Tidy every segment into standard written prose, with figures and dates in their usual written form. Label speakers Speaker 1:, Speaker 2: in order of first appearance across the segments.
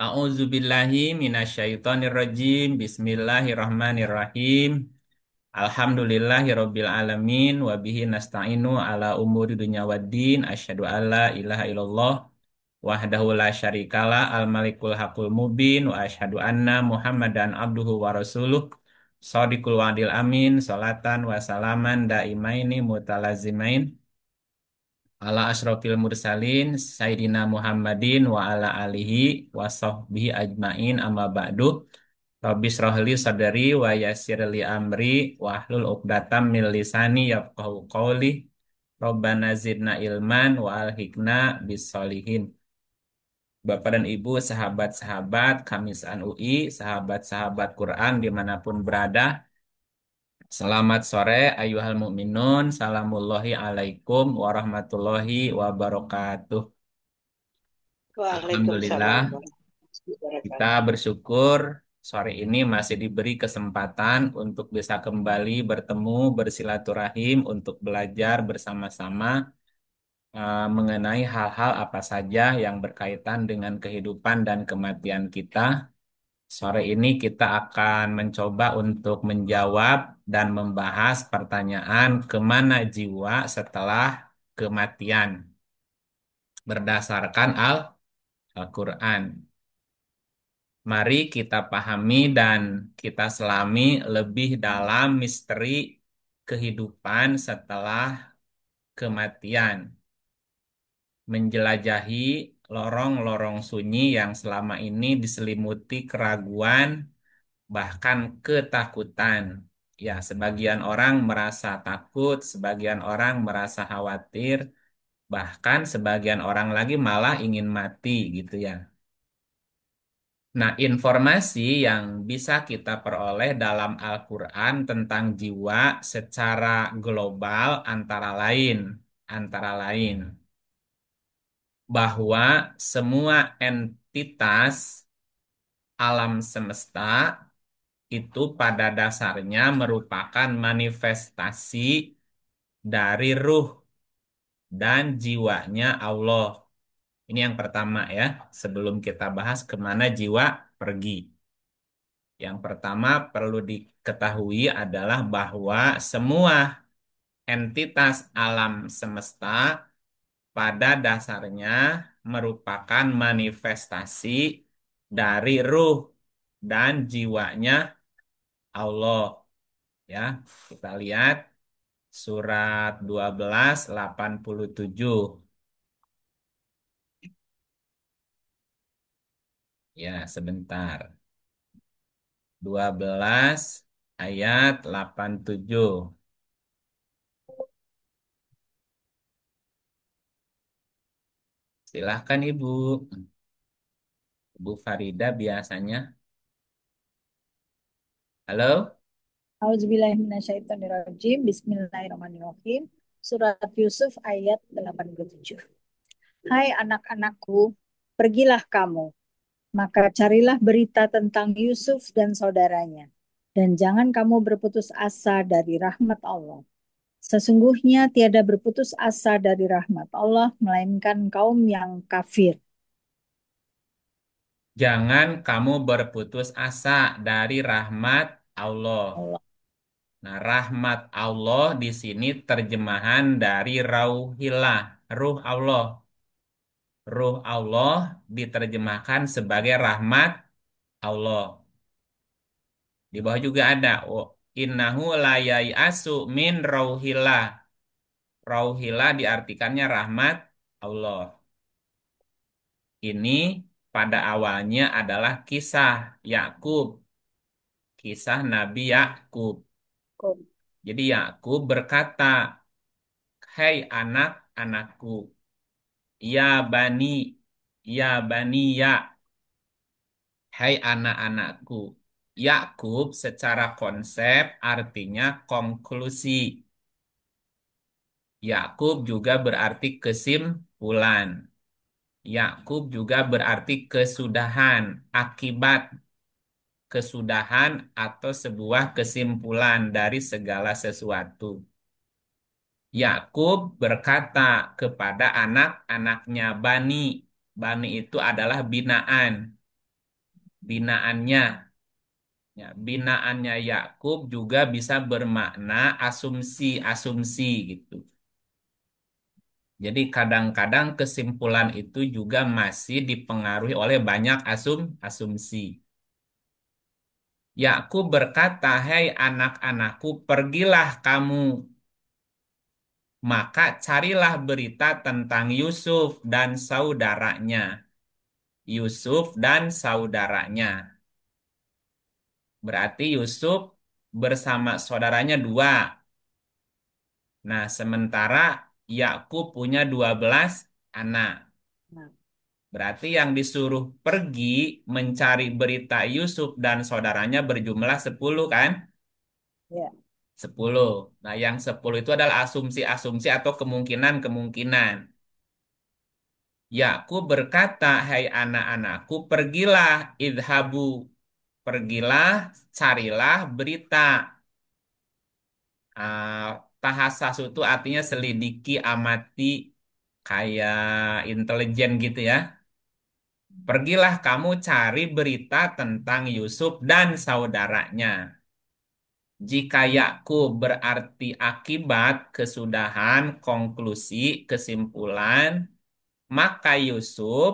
Speaker 1: A'udzubillahi minasyaitonirrajim. Bismillahirrahmanirrahim. Alhamdulillahirabbil alamin wa bihi nasta'inu ala umuri dunya waddin. Asyhadu an la ilaha illallah wahdahu la syarikalah al malikul haqqul mubin wa asyhadu anna Muhammadan abduhu wa rasuluh. Shadiqul wa'dil amin. Salatan wa salaman daimaini mutalazimain ala asrofil mursalin Sayyidina Muhammadin wa ala alihi wa sahbihi ajmain amma ba'du. Rabbi shrahli sadri wa yassirli amri wa hlul 'uqdatam min lisani yafqahu qawli. Rabbana zidna ilman wa alhiqna bis solihin. Bapak dan Ibu, sahabat-sahabat Kamisan UI, sahabat-sahabat Quran dimanapun berada. Selamat sore, ayuhal mukminun. Salamullahi alaikum warahmatullahi wabarakatuh.
Speaker 2: Waalaikumsalam
Speaker 1: Alhamdulillah,
Speaker 2: warahmatullahi
Speaker 1: kita
Speaker 2: wabarakatuh.
Speaker 1: bersyukur sore ini masih diberi kesempatan untuk bisa kembali bertemu, bersilaturahim, untuk belajar bersama-sama mengenai hal-hal apa saja yang berkaitan dengan kehidupan dan kematian kita. Sore ini kita akan mencoba untuk menjawab dan membahas pertanyaan kemana jiwa setelah kematian berdasarkan Al-Quran. Mari kita pahami dan kita selami lebih dalam misteri kehidupan setelah kematian. Menjelajahi lorong-lorong sunyi yang selama ini diselimuti keraguan, bahkan ketakutan. Ya, sebagian orang merasa takut, sebagian orang merasa khawatir, bahkan sebagian orang lagi malah ingin mati gitu ya. Nah, informasi yang bisa kita peroleh dalam Al-Quran tentang jiwa secara global antara lain bahwa semua entitas alam semesta itu pada dasarnya merupakan manifestasi dari ruh dan jiwanya Allah. Ini yang pertama ya, sebelum kita bahas kemana jiwa pergi. Yang pertama perlu diketahui adalah bahwa semua entitas alam semesta pada dasarnya merupakan manifestasi dari ruh dan jiwanya Allah. Ya, kita lihat surat 12:87. Ya, sebentar. 12 ayat 87. Silahkan Ibu. Ibu Farida biasanya. Halo?
Speaker 2: Auzubillahiminasyaitonirrajim. Bismillahirrahmanirrahim. Surat Yusuf ayat 87. Hai anak-anakku, pergilah kamu, maka carilah berita tentang Yusuf dan saudaranya. Dan jangan kamu berputus asa dari rahmat Allah. Sesungguhnya tiada berputus asa dari rahmat Allah, melainkan kaum yang kafir.
Speaker 1: Jangan kamu berputus asa dari rahmat Allah.
Speaker 2: Allah.
Speaker 1: Nah, rahmat Allah di sini terjemahan dari rauhillah, ruh Allah. Ruh Allah diterjemahkan sebagai rahmat Allah. Di bawah juga ada innahu la yai'asu min rauhillah. Rauhillah diartikannya rahmat Allah. Ini pada awalnya adalah kisah Yakub, kisah Nabi Yakub. Jadi Yakub berkata, "Hai anak-anakku, ya bani, ya bani ya, hai anak-anakku." Yakub secara konsep artinya konklusi. Yakub juga berarti kesimpulan. Yakub juga berarti kesudahan, akibat, kesudahan atau sebuah kesimpulan dari segala sesuatu. Yakub berkata kepada anak-anaknya Bani. Bani itu adalah binaan. binaannya. Ya, binaannya Yakub juga bisa bermakna asumsi-asumsi gitu. Jadi kadang-kadang kesimpulan itu juga masih dipengaruhi oleh banyak asumsi. Yakub berkata, "Hei anak-anakku, pergilah kamu, maka carilah berita tentang Yusuf dan saudaranya." Yusuf dan saudaranya. Berarti Yusuf bersama saudaranya dua. Nah, sementara Yakub punya 12 anak.
Speaker 2: Nah,
Speaker 1: Berarti yang disuruh pergi mencari berita Yusuf dan saudaranya berjumlah 10 kan?
Speaker 2: ya.
Speaker 1: 10. Nah, yang 10 itu adalah asumsi-asumsi atau kemungkinan-kemungkinan. Yakub berkata, "Hai anak-anakku, pergilah, idhabu. Pergilah, carilah berita." Ah, tahassasu itu artinya selidiki, amati, kayak intelijen gitu ya. Pergilah kamu cari berita tentang Yusuf dan saudaranya. Jika Yakub berarti akibat, kesudahan, konklusi, kesimpulan, maka Yusuf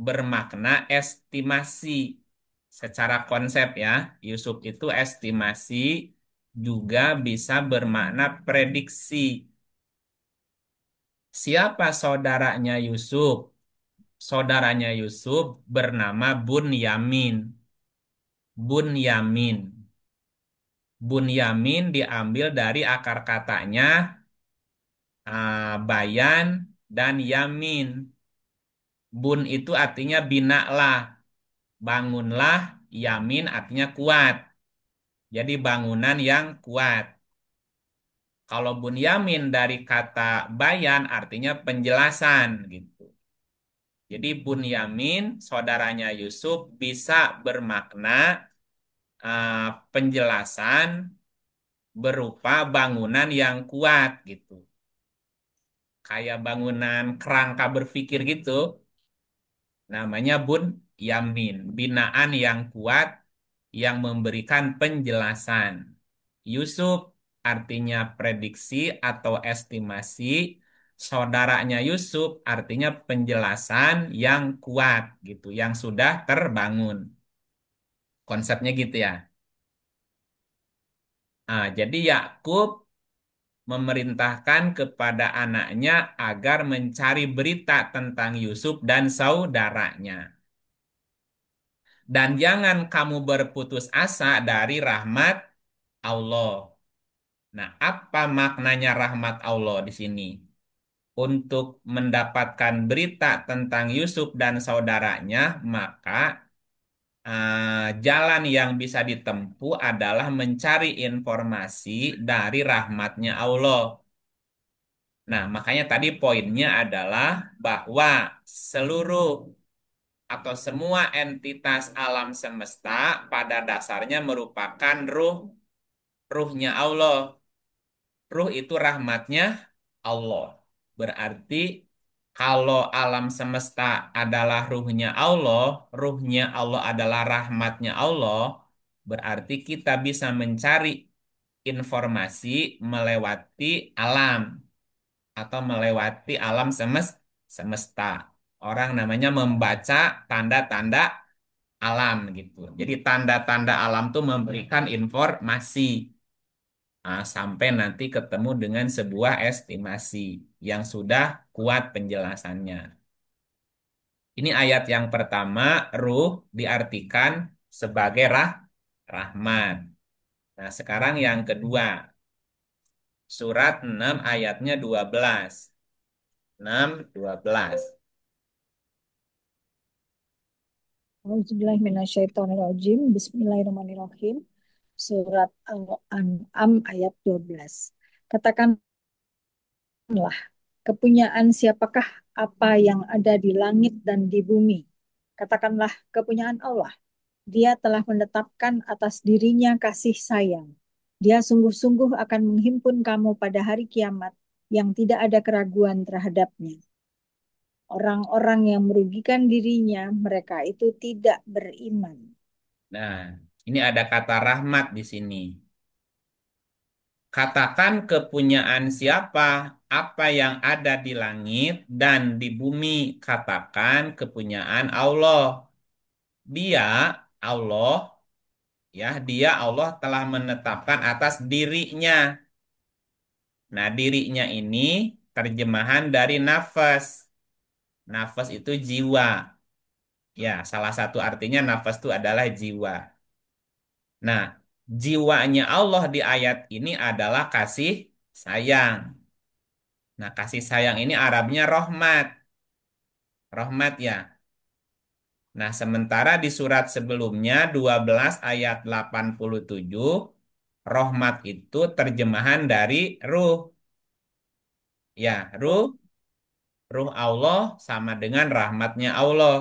Speaker 1: bermakna estimasi. Secara konsep ya, Yusuf itu estimasi juga bisa bermakna prediksi. Siapa saudaranya Yusuf? Saudaranya Yusuf bernama Bunyamin. Bunyamin. Bunyamin diambil dari akar katanya bayan dan yamin. Bun itu artinya binalah, bangunlah, yamin artinya kuat. Jadi bangunan yang kuat. Kalau bunyamin dari kata bayan artinya penjelasan gitu. Jadi Bunyamin, saudaranya Yusuf, bisa bermakna penjelasan berupa bangunan yang kuat gitu. Kayak bangunan kerangka berpikir gitu, namanya Bunyamin. Binaan yang kuat yang memberikan penjelasan. Yusuf artinya prediksi atau estimasi. Saudaranya Yusuf artinya penjelasan yang kuat gitu, yang sudah terbangun. Konsepnya gitu ya. Nah, jadi Yakub memerintahkan kepada anaknya agar mencari berita tentang Yusuf dan saudaranya. Dan jangan kamu berputus asa dari rahmat Allah. Nah, apa maknanya rahmat Allah di sini? Untuk mendapatkan berita tentang Yusuf dan saudaranya, maka jalan yang bisa ditempuh adalah mencari informasi dari rahmatnya Allah. Nah, makanya tadi poinnya adalah bahwa seluruh atau semua entitas alam semesta pada dasarnya merupakan ruhnya Allah. Ruh itu rahmatnya Allah. Berarti kalau alam semesta adalah ruhnya Allah adalah rahmatnya Allah, berarti kita bisa mencari informasi melewati alam atau melewati alam semesta. Orang namanya membaca tanda-tanda alam gitu. Jadi tanda-tanda alam tuh memberikan informasi sampai nanti ketemu dengan sebuah estimasi yang sudah kuat penjelasannya. Ini ayat yang pertama, ruh diartikan sebagai rahmat. Nah, sekarang yang kedua, surat 6 ayatnya 12. 6, 12.
Speaker 2: Auzubillahiminasyaitonirrajim. Bismillahirrahmanirrahim. Surat Al-An'am ayat 12. Katakanlah, kepunyaan siapakah apa yang ada di langit dan di bumi? Katakanlah, kepunyaan Allah. Dia telah menetapkan atas dirinya kasih sayang. Dia sungguh-sungguh akan menghimpun kamu pada hari kiamat yang tidak ada keraguan terhadapnya. orang-orang yang merugikan dirinya, mereka itu tidak beriman.
Speaker 1: Nah, ini ada kata rahmat di sini. Katakan kepunyaan siapa apa yang ada di langit dan di bumi. Katakan kepunyaan Allah. Dia, Allah, ya, dia Allah telah menetapkan atas dirinya. Nah, dirinya ini terjemahan dari nafas. Nafas itu jiwa. Ya, salah satu artinya nafas itu adalah jiwa. Nah, jiwanya Allah di ayat ini adalah kasih sayang. Nah, kasih sayang ini Arabnya rahmat. Rahmat ya. Nah, sementara di surat sebelumnya 12 ayat 87, rahmat itu terjemahan dari ruh. Ya, ruh, ruh Allah sama dengan rahmatnya Allah.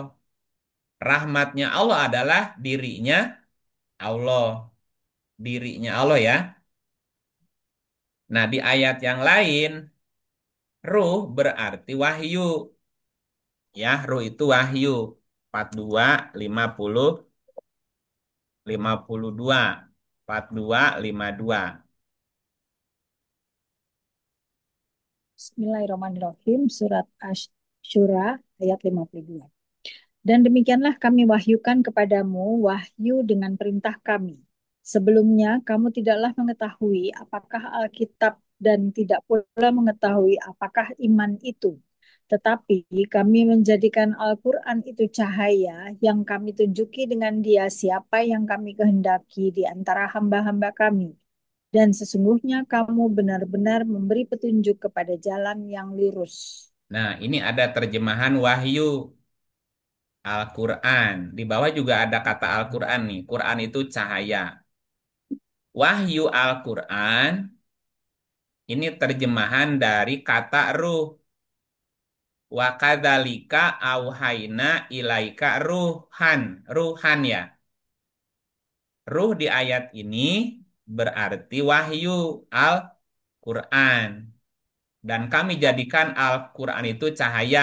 Speaker 1: Rahmatnya Allah adalah dirinya Allah. Dirinya Allah ya. Nah, di ayat yang lain, ruh berarti wahyu. Ya, ruh itu wahyu. 42, 50, 52. 42, 52.
Speaker 2: Bismillahirrahmanirrahim. Surat Asy-Syura ayat 52. Dan demikianlah kami wahyukan kepadamu wahyu dengan perintah kami. Sebelumnya kamu tidaklah mengetahui apakah Alkitab dan tidak pula mengetahui apakah iman itu. Tetapi kami menjadikan Al-Quran itu cahaya yang kami tunjuki dengan dia siapa yang kami kehendaki di antara hamba-hamba kami. Dan sesungguhnya kamu benar-benar memberi petunjuk kepada jalan yang lurus.
Speaker 1: Nah, ini ada terjemahan wahyu Al-Quran. Di bawah juga ada kata Al-Quran nih. Quran itu cahaya. Wahyu Al-Quran ini terjemahan dari kata ruh. Wa kadzalika auhayna ilaika ruhan. Ruhan ya. Ruh di ayat ini berarti wahyu Al-Quran. Dan kami jadikan Al-Quran itu cahaya.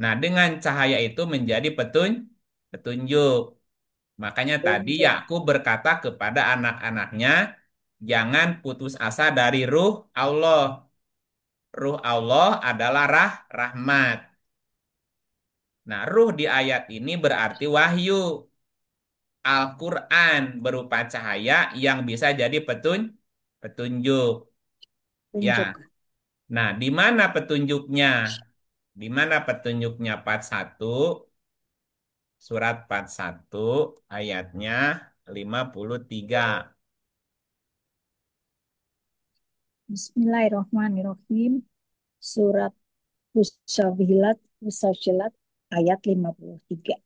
Speaker 1: Nah, dengan cahaya itu menjadi petunjuk. Makanya tadi
Speaker 2: Tunjuk.
Speaker 1: Yakub berkata kepada anak-anaknya, jangan putus asa dari ruh Allah. Ruh Allah adalah rahmat. Nah, ruh di ayat ini berarti wahyu. Al-Quran berupa cahaya yang bisa jadi petunjuk.
Speaker 2: Tunjuk.
Speaker 1: Ya, nah di mana petunjuknya? Di mana petunjuknya? Part satu, surat part satu, ayatnya 53.
Speaker 2: Bismillahirrahmanirrahim. Surat Fussilat ayat 53.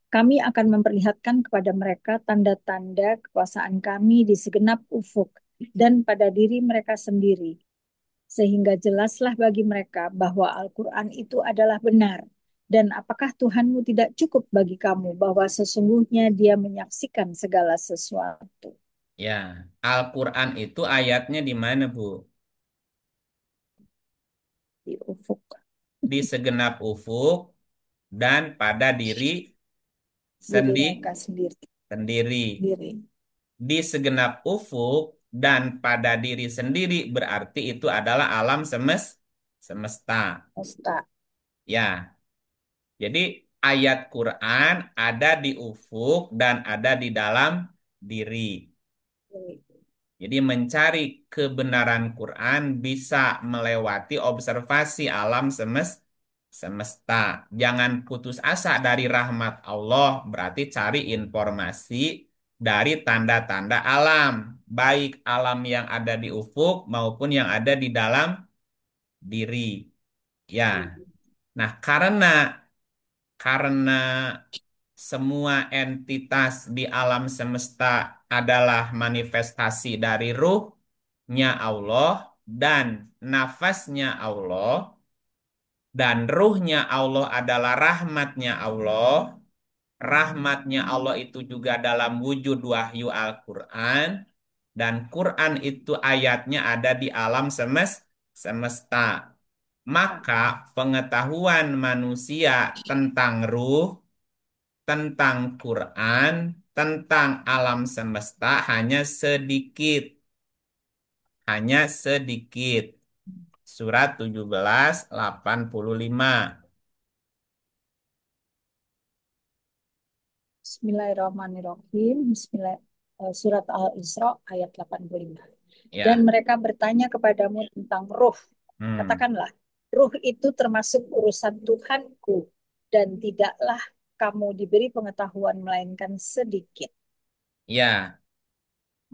Speaker 2: Kami akan memperlihatkan kepada mereka tanda-tanda kekuasaan kami di segenap ufuk dan pada diri mereka sendiri, sehingga jelaslah bagi mereka bahwa Al-Quran itu adalah benar. Dan apakah Tuhanmu tidak cukup bagi kamu bahwa sesungguhnya Dia menyaksikan segala sesuatu
Speaker 1: Ya, Al-Quran itu ayatnya di mana, Bu?
Speaker 2: di ufuk
Speaker 1: Di segenap ufuk dan pada diri
Speaker 2: diri mereka sendiri?
Speaker 1: sendiri.
Speaker 2: Diri
Speaker 1: Di segenap ufuk dan pada diri sendiri berarti itu adalah alam semesta.
Speaker 2: Semesta.
Speaker 1: Ya, jadi ayat Quran ada di ufuk dan ada di dalam diri. Jadi mencari kebenaran Quran bisa melewati observasi alam semesta. Jangan putus asa dari rahmat Allah, berarti cari informasi dari tanda-tanda alam, baik alam yang ada di ufuk maupun yang ada di dalam diri. Ya. Nah, karena semua entitas di alam semesta adalah manifestasi dari ruhnya Allah dan nafasnya Allah dan ruhnya Allah adalah rahmatnya Allah. Rahmatnya Allah itu juga dalam wujud wahyu Al-Quran dan Quran itu ayatnya ada di alam semesta. maka pengetahuan manusia tentang ruh, tentang Quran, tentang alam semesta hanya sedikit. Surat 17:85.
Speaker 2: Bismillahirrahmanirrahim. Surat Al-Isra ayat 85. Dan
Speaker 1: Ya.
Speaker 2: mereka bertanya kepadamu tentang ruh.
Speaker 1: Hmm.
Speaker 2: Katakanlah, ruh itu termasuk urusan Tuhanku dan tidaklah kamu diberi pengetahuan melainkan sedikit.
Speaker 1: Ya,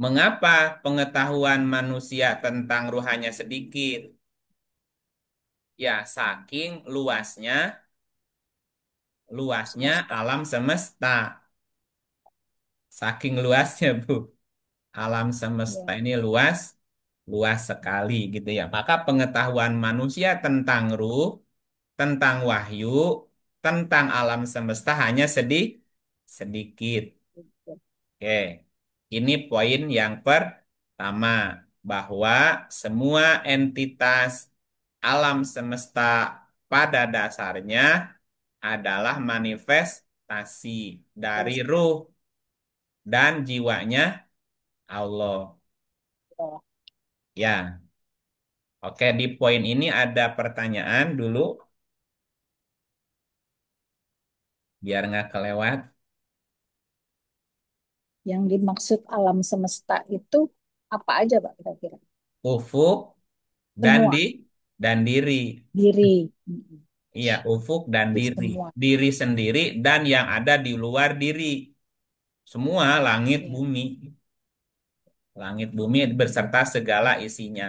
Speaker 1: mengapa pengetahuan manusia tentang ruh hanya sedikit? Ya, saking luasnya
Speaker 2: Semesta.
Speaker 1: alam semesta. Saking luasnya, Bu. Alam semesta
Speaker 2: Ya,
Speaker 1: ini luas, luas sekali gitu ya. Maka pengetahuan manusia tentang ruh, tentang wahyu, tentang alam semesta hanya sedikit. Oke, ini poin yang pertama, bahwa semua entitas alam semesta pada dasarnya adalah manifestasi dari
Speaker 2: ya,
Speaker 1: ruh dan jiwanya Allah.
Speaker 2: ya.
Speaker 1: Ya, oke, di poin ini ada pertanyaan dulu, biar nggak kelewat.
Speaker 2: Yang dimaksud alam semesta itu apa aja, Pak, kira-kira?
Speaker 1: Ufuk dan
Speaker 2: Semua.
Speaker 1: dan diri.
Speaker 2: Diri.
Speaker 1: Iya, ufuk dan
Speaker 2: Itu
Speaker 1: diri.
Speaker 2: semua.
Speaker 1: Diri sendiri dan yang ada di luar diri. Semua langit
Speaker 2: Ya.
Speaker 1: bumi. Langit bumi beserta segala isinya.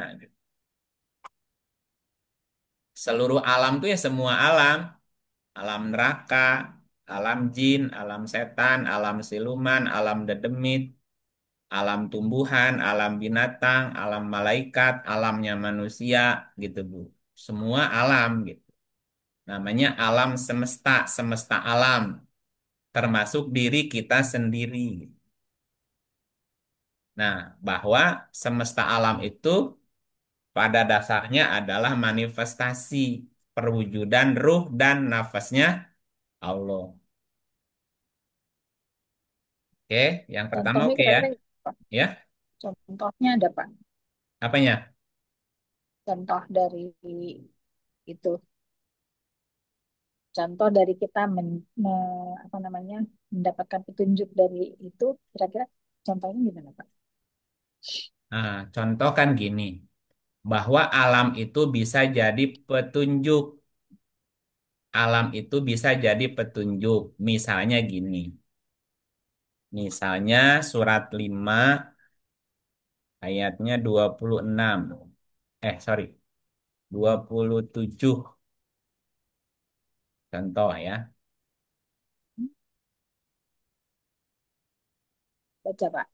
Speaker 1: Seluruh alam tuh ya semua alam. Alam neraka, alam jin, alam setan, alam siluman, alam dedemit, alam tumbuhan, alam binatang, alam malaikat, alamnya manusia gitu, Bu. Semua alam gitu. Namanya alam semesta, semesta alam, termasuk diri kita sendiri. Nah, bahwa semesta alam itu pada dasarnya adalah manifestasi perwujudan ruh dan nafasnya Allah. Oke, yang pertama
Speaker 2: Contohnya
Speaker 1: oke ya.
Speaker 2: kira-kira apa?
Speaker 1: Ya,
Speaker 2: Contohnya ada, Pak.
Speaker 1: apanya?
Speaker 2: Contoh dari itu. Contoh dari kita apa namanya, mendapatkan petunjuk dari itu, kira-kira contohnya gimana, Pak?
Speaker 1: Nah, contoh kan gini, bahwa alam itu bisa jadi petunjuk. Alam itu bisa jadi petunjuk. Misalnya gini. Misalnya surat 5 ayatnya 26. Sorry, 27. Contoh ya.
Speaker 2: Baca, Pak.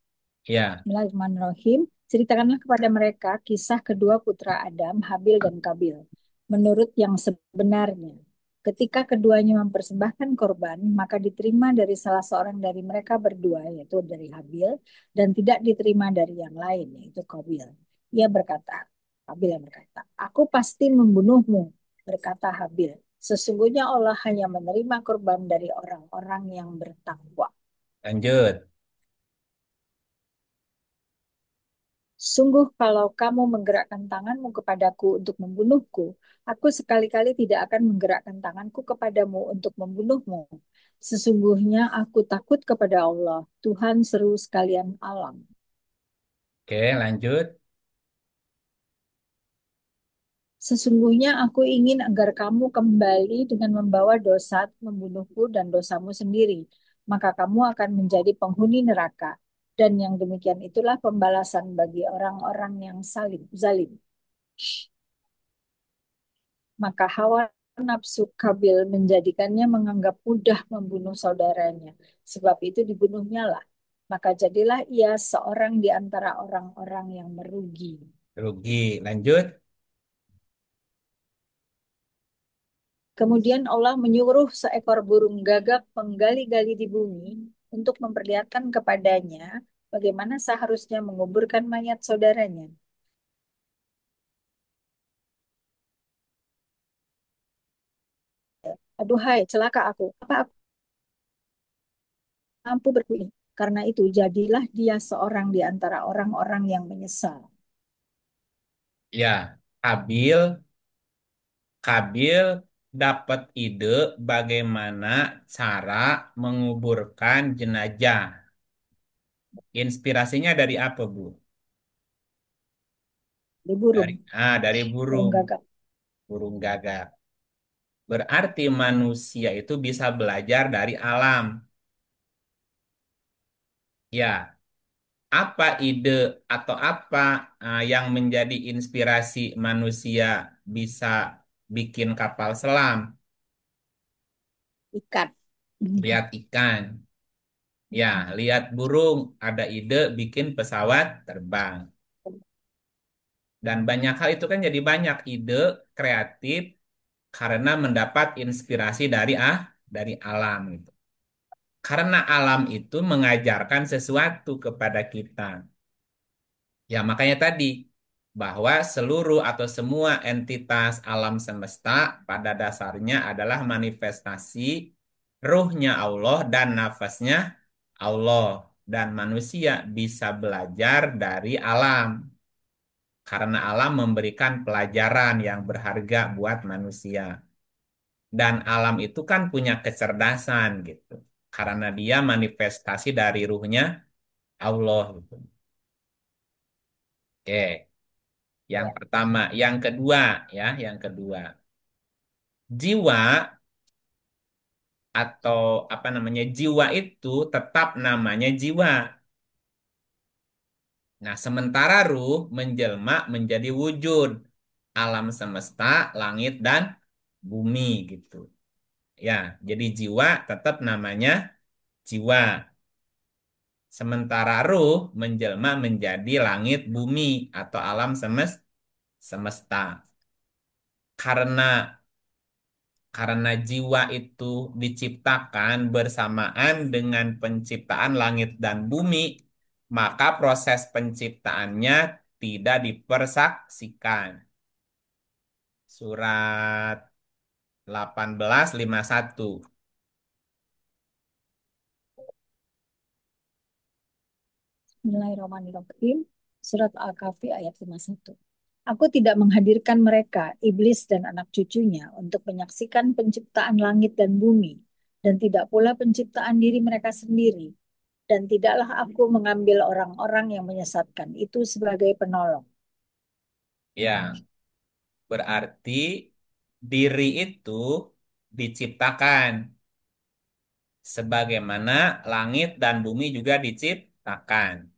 Speaker 1: Ya.
Speaker 2: Bismillahirrahmanirrahim. Ceritakanlah kepada mereka kisah kedua putra Adam, Habil dan Kabil, menurut yang sebenarnya. Ketika keduanya mempersembahkan korban, maka diterima dari salah seorang dari mereka berdua, yaitu dari Habil, dan tidak diterima dari yang lain, yaitu Kabil. Ia berkata, Habil yang berkata, Aku pasti membunuhmu, berkata Habil. Sesungguhnya Allah hanya menerima korban dari orang-orang yang bertakwa.
Speaker 1: Lanjut.
Speaker 2: Sungguh kalau kamu menggerakkan tanganmu kepadaku untuk membunuhku, aku sekali-kali tidak akan menggerakkan tanganku kepadamu untuk membunuhmu. Sesungguhnya aku takut kepada Allah, Tuhan seru sekalian alam.
Speaker 1: Oke, lanjut.
Speaker 2: Sesungguhnya aku ingin agar kamu kembali dengan membawa dosa membunuhku dan dosamu sendiri, maka kamu akan menjadi penghuni neraka. Dan yang demikian itulah pembalasan bagi orang-orang yang zalim. Maka hawa nafsu Kabil menjadikannya menganggap mudah membunuh saudaranya. Sebab itu dibunuhnya lah. Maka jadilah ia seorang di antara orang-orang yang merugi.
Speaker 1: Rugi. Lanjut.
Speaker 2: Kemudian Allah menyuruh seekor burung gagak menggali-gali di bumi untuk memperlihatkan kepadanya bagaimana seharusnya menguburkan mayat saudaranya. Aduhai, celaka aku. Apa aku mampu berbuat ini? Karena itu, jadilah dia seorang di antara orang-orang yang menyesal.
Speaker 1: Ya, Kabil Kabil dapat ide bagaimana cara menguburkan jenazah. Inspirasinya dari apa, Bu?
Speaker 2: Di burung,
Speaker 1: Dari
Speaker 2: burung
Speaker 1: burung,
Speaker 2: gagak.
Speaker 1: burung gagak. Berarti manusia itu bisa belajar dari alam. Ya, apa ide atau apa yang menjadi inspirasi manusia bisa bikin kapal selam?
Speaker 2: Ikan.
Speaker 1: Lihat ikan. Ya, lihat burung, ada ide bikin pesawat terbang. Dan banyak hal itu kan jadi banyak ide kreatif karena mendapat inspirasi dari alam gitu. Karena alam itu mengajarkan sesuatu kepada kita. Ya, makanya tadi bahwa seluruh atau semua entitas alam semesta pada dasarnya adalah manifestasi ruhnya Allah dan nafasnya Allah. Dan manusia bisa belajar dari alam. Karena alam memberikan pelajaran yang berharga buat manusia. Dan alam itu kan punya kecerdasan gitu. Karena dia manifestasi dari ruhnya Allah gitu. Oke. Yang
Speaker 2: Ya.
Speaker 1: pertama, yang kedua ya, yang kedua. Jiwa atau apa namanya? Jiwa itu tetap namanya jiwa. Nah, sementara ruh menjelma menjadi wujud alam semesta, langit dan bumi gitu. Ya, jadi jiwa tetap namanya jiwa. Sementara ruh menjelma menjadi langit bumi atau alam semesta. Karena jiwa itu diciptakan bersamaan dengan penciptaan langit dan bumi, maka proses penciptaannya tidak dipersaksikan. Surat 18:51.
Speaker 2: Bismillahirrahmanirrahim. Surat Al-Kahfi ayat 51. Aku tidak menghadirkan mereka, iblis dan anak cucunya, untuk menyaksikan penciptaan langit dan bumi, dan tidak pula penciptaan diri mereka sendiri. Dan tidaklah aku mengambil orang-orang yang menyesatkan itu sebagai penolong.
Speaker 1: Ya, berarti diri itu diciptakan sebagaimana langit dan bumi juga diciptakan.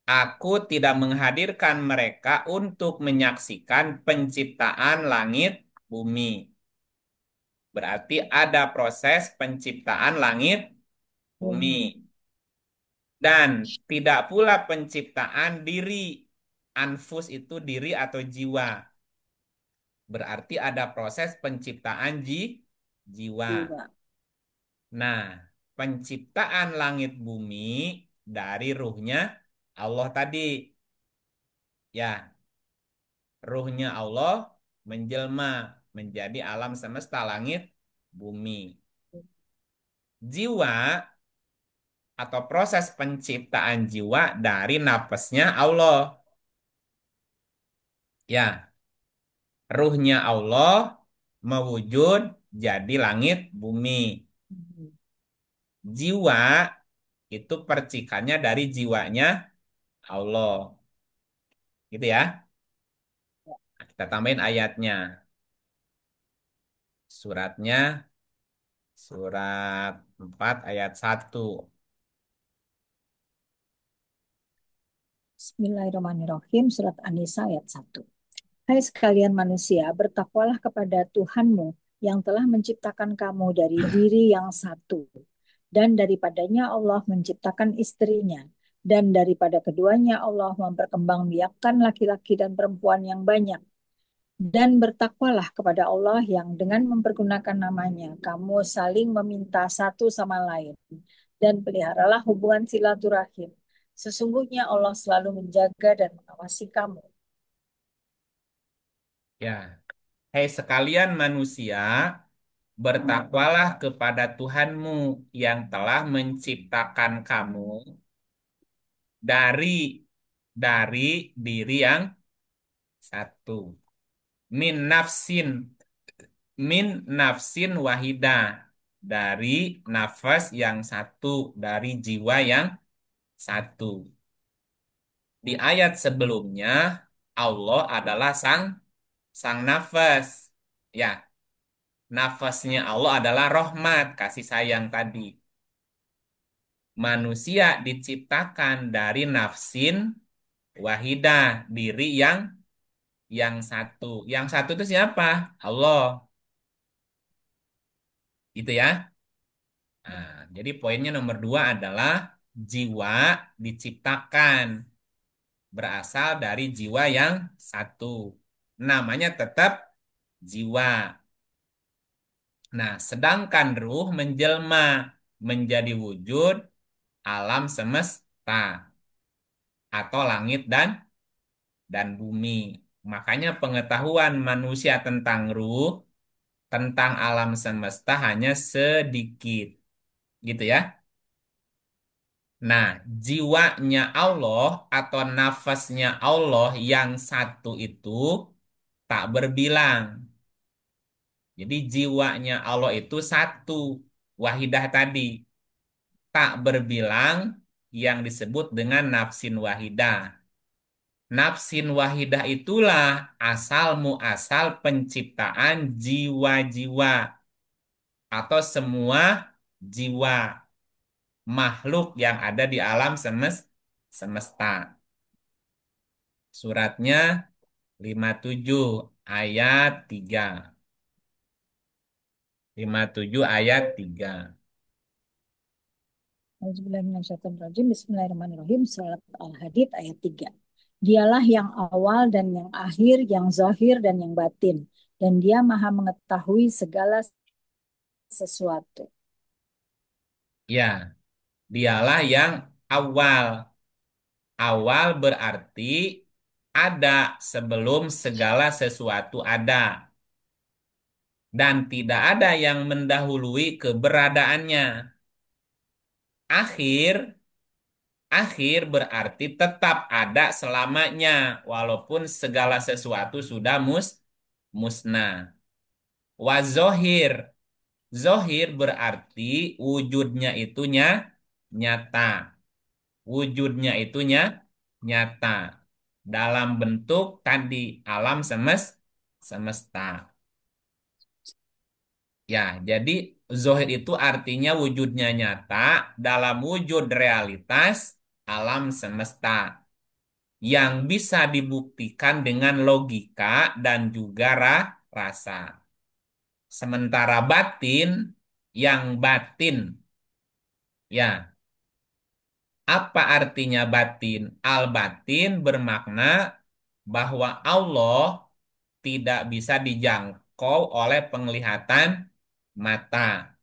Speaker 1: Aku tidak menghadirkan mereka untuk menyaksikan penciptaan langit bumi. Berarti ada proses penciptaan langit bumi.
Speaker 2: Bumi.
Speaker 1: Dan tidak pula penciptaan diri. Anfus itu diri atau jiwa. Berarti ada proses penciptaan jiwa.
Speaker 2: Jiwa.
Speaker 1: Nah, penciptaan langit bumi dari ruhnya Allah tadi. Ya, ruhnya Allah menjelma menjadi alam semesta langit bumi. Jiwa atau proses penciptaan jiwa dari napasnya Allah. Ya, ruhnya Allah mewujud jadi langit bumi. Jiwa itu percikannya dari jiwanya Allah. Gitu ya. Nah, kita tambahin ayatnya. Suratnya surat 4 ayat 1.
Speaker 2: Bismillahirrahmanirrahim. Surat An-Nisa ayat 1. Hai sekalian manusia, bertakwalah kepada Tuhanmu yang telah menciptakan kamu dari diri yang satu. Dan daripadanya Allah menciptakan istrinya. Dan daripada keduanya Allah memperkembangbiakkan laki-laki dan perempuan yang banyak. Dan bertakwalah kepada Allah yang dengan mempergunakan namanya, kamu saling meminta satu sama lain. Dan peliharalah hubungan silaturahim. Sesungguhnya Allah selalu menjaga dan mengawasi kamu.
Speaker 1: Ya. Hai sekalian manusia, bertakwalah kepada Tuhanmu yang telah menciptakan kamu dari diri yang satu. Min nafsin, min nafsin wahidah, dari nafas yang satu, dari jiwa yang satu. Di ayat sebelumnya, Allah adalah sang nafas. Ya, nafasnya Allah adalah rahmat, kasih sayang tadi. Manusia diciptakan dari nafsin wahidah, diri yang satu. Yang satu itu siapa? Allah. Gitu ya. Nah, jadi poinnya nomor dua adalah jiwa diciptakan berasal dari jiwa yang satu. Namanya tetap jiwa. Nah, sedangkan ruh menjelma menjadi wujud alam semesta atau langit dan bumi. Makanya pengetahuan manusia tentang ruh, tentang alam semesta hanya sedikit. Gitu ya. Nah, jiwanya Allah atau nafasnya Allah yang satu itu tak berbilang. Jadi jiwanya Allah itu satu, wahidah tadi, tak berbilang yang disebut dengan nafsin wahidah. Nafsin wahidah itulah asal muasal penciptaan jiwa-jiwa atau semua jiwa makhluk yang ada di alam semesta. Suratnya 57 ayat 3. 57 ayat 3.
Speaker 2: Auzubillahiminasyaitonirrajim. Bismillahirrahmanirrahim. Surat Al-Hadid ayat 3. Dialah yang awal dan yang akhir, yang zahir dan yang batin. Dan dia maha mengetahui segala sesuatu.
Speaker 1: Ya, dialah yang awal. Awal berarti ada sebelum segala sesuatu ada. Dan tidak ada yang mendahului keberadaannya. Akhir, akhir berarti tetap ada selamanya. Walaupun segala sesuatu sudah musnah. Wazohir. Zohir berarti wujudnya itunya nyata. Wujudnya itunya nyata. Dalam bentuk tadi alam semesta. Ya, jadi zohir itu artinya wujudnya nyata dalam wujud realitas alam semesta yang bisa dibuktikan dengan logika dan juga rasa. Sementara batin, yang batin, ya, apa artinya batin? Al-batin bermakna bahwa Allah tidak bisa dijangkau oleh penglihatan mata.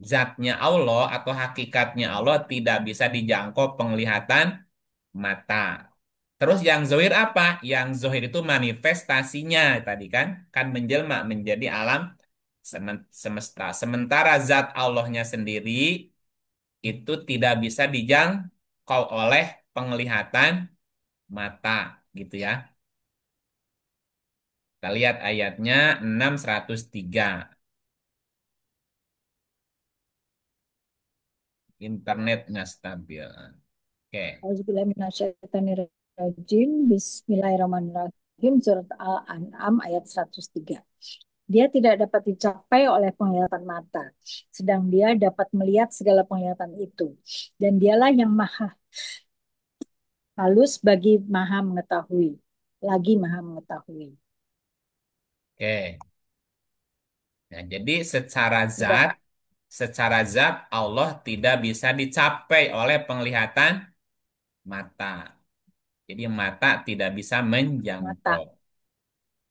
Speaker 1: Zatnya Allah atau hakikatnya Allah tidak bisa dijangkau penglihatan mata. Terus yang zohir apa? Yang zohir itu manifestasinya tadi kan menjelma menjadi alam semesta. Sementara zat Allahnya sendiri itu tidak bisa dijangkau oleh penglihatan mata gitu ya. Kita lihat ayatnya 603. Internetnya stabil. Oke.
Speaker 2: Auzubillahiminasyaitonirrajim. Bismillahirrahmanirrahim. Surat Al-An'am ayat 103. Dia tidak dapat dicapai oleh penglihatan mata, sedang dia dapat melihat segala penglihatan itu. Dan dialah yang maha halus bagi maha mengetahui, lagi maha mengetahui.
Speaker 1: Oke. Nah, jadi secara
Speaker 2: Sudah
Speaker 1: zat, secara zat Allah tidak bisa dicapai oleh penglihatan mata. Jadi mata tidak bisa
Speaker 2: mata.
Speaker 1: menjangkau.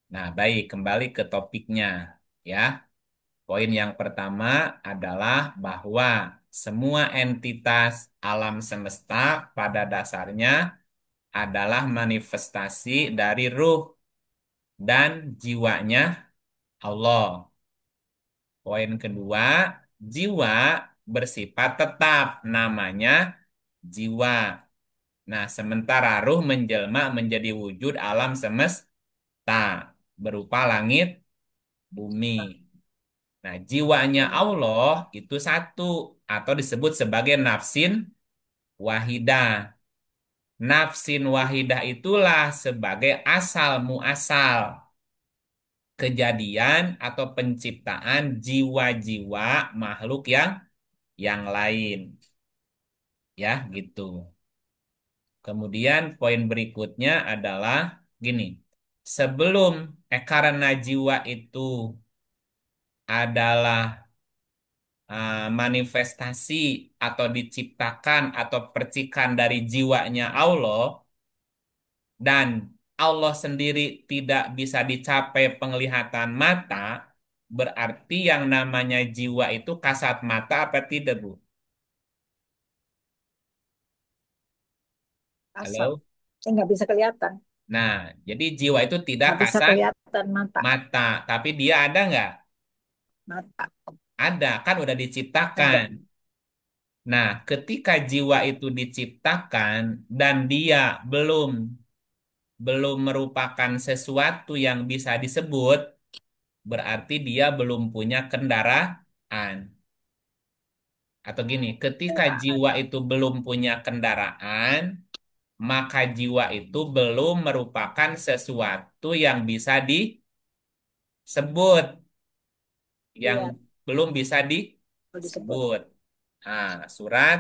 Speaker 1: Nah, baik, kembali ke topiknya ya. Poin yang pertama adalah bahwa semua entitas alam semesta pada dasarnya adalah manifestasi dari ruh dan jiwanya Allah. Poin kedua, jiwa bersifat tetap, namanya jiwa. Nah, sementara ruh menjelma menjadi wujud alam semesta, berupa langit, bumi. Nah, jiwanya
Speaker 2: Ya,
Speaker 1: Allah itu satu, atau disebut sebagai nafsin wahidah. Nafsin wahidah itulah sebagai asal muasal kejadian atau penciptaan jiwa-jiwa makhluk yang lain. Ya, gitu. Kemudian poin berikutnya adalah gini. Sebelum karena jiwa itu adalah manifestasi atau diciptakan atau percikan dari jiwanya Allah, dan Allah sendiri tidak bisa dicapai penglihatan mata, berarti yang namanya jiwa itu kasat mata apa tidak, Bu?
Speaker 2: asap.
Speaker 1: Halo?
Speaker 2: Nggak bisa kelihatan.
Speaker 1: Nah, jadi jiwa itu tidak
Speaker 2: Nggak bisa
Speaker 1: kasat
Speaker 2: kelihatan mata.
Speaker 1: mata, tapi dia ada nggak?
Speaker 2: Mata.
Speaker 1: Ada, kan udah
Speaker 2: Ada.
Speaker 1: diciptakan. Nah, ketika jiwa itu diciptakan dan dia belum belum merupakan sesuatu yang bisa disebut, berarti dia belum punya kendaraan. Atau gini, ketika jiwa
Speaker 2: Kendaraan.
Speaker 1: itu belum punya kendaraan, maka jiwa itu belum merupakan sesuatu yang bisa disebut, yang
Speaker 2: Iya,
Speaker 1: belum bisa
Speaker 2: kalau disebut.
Speaker 1: disebut. Nah, surat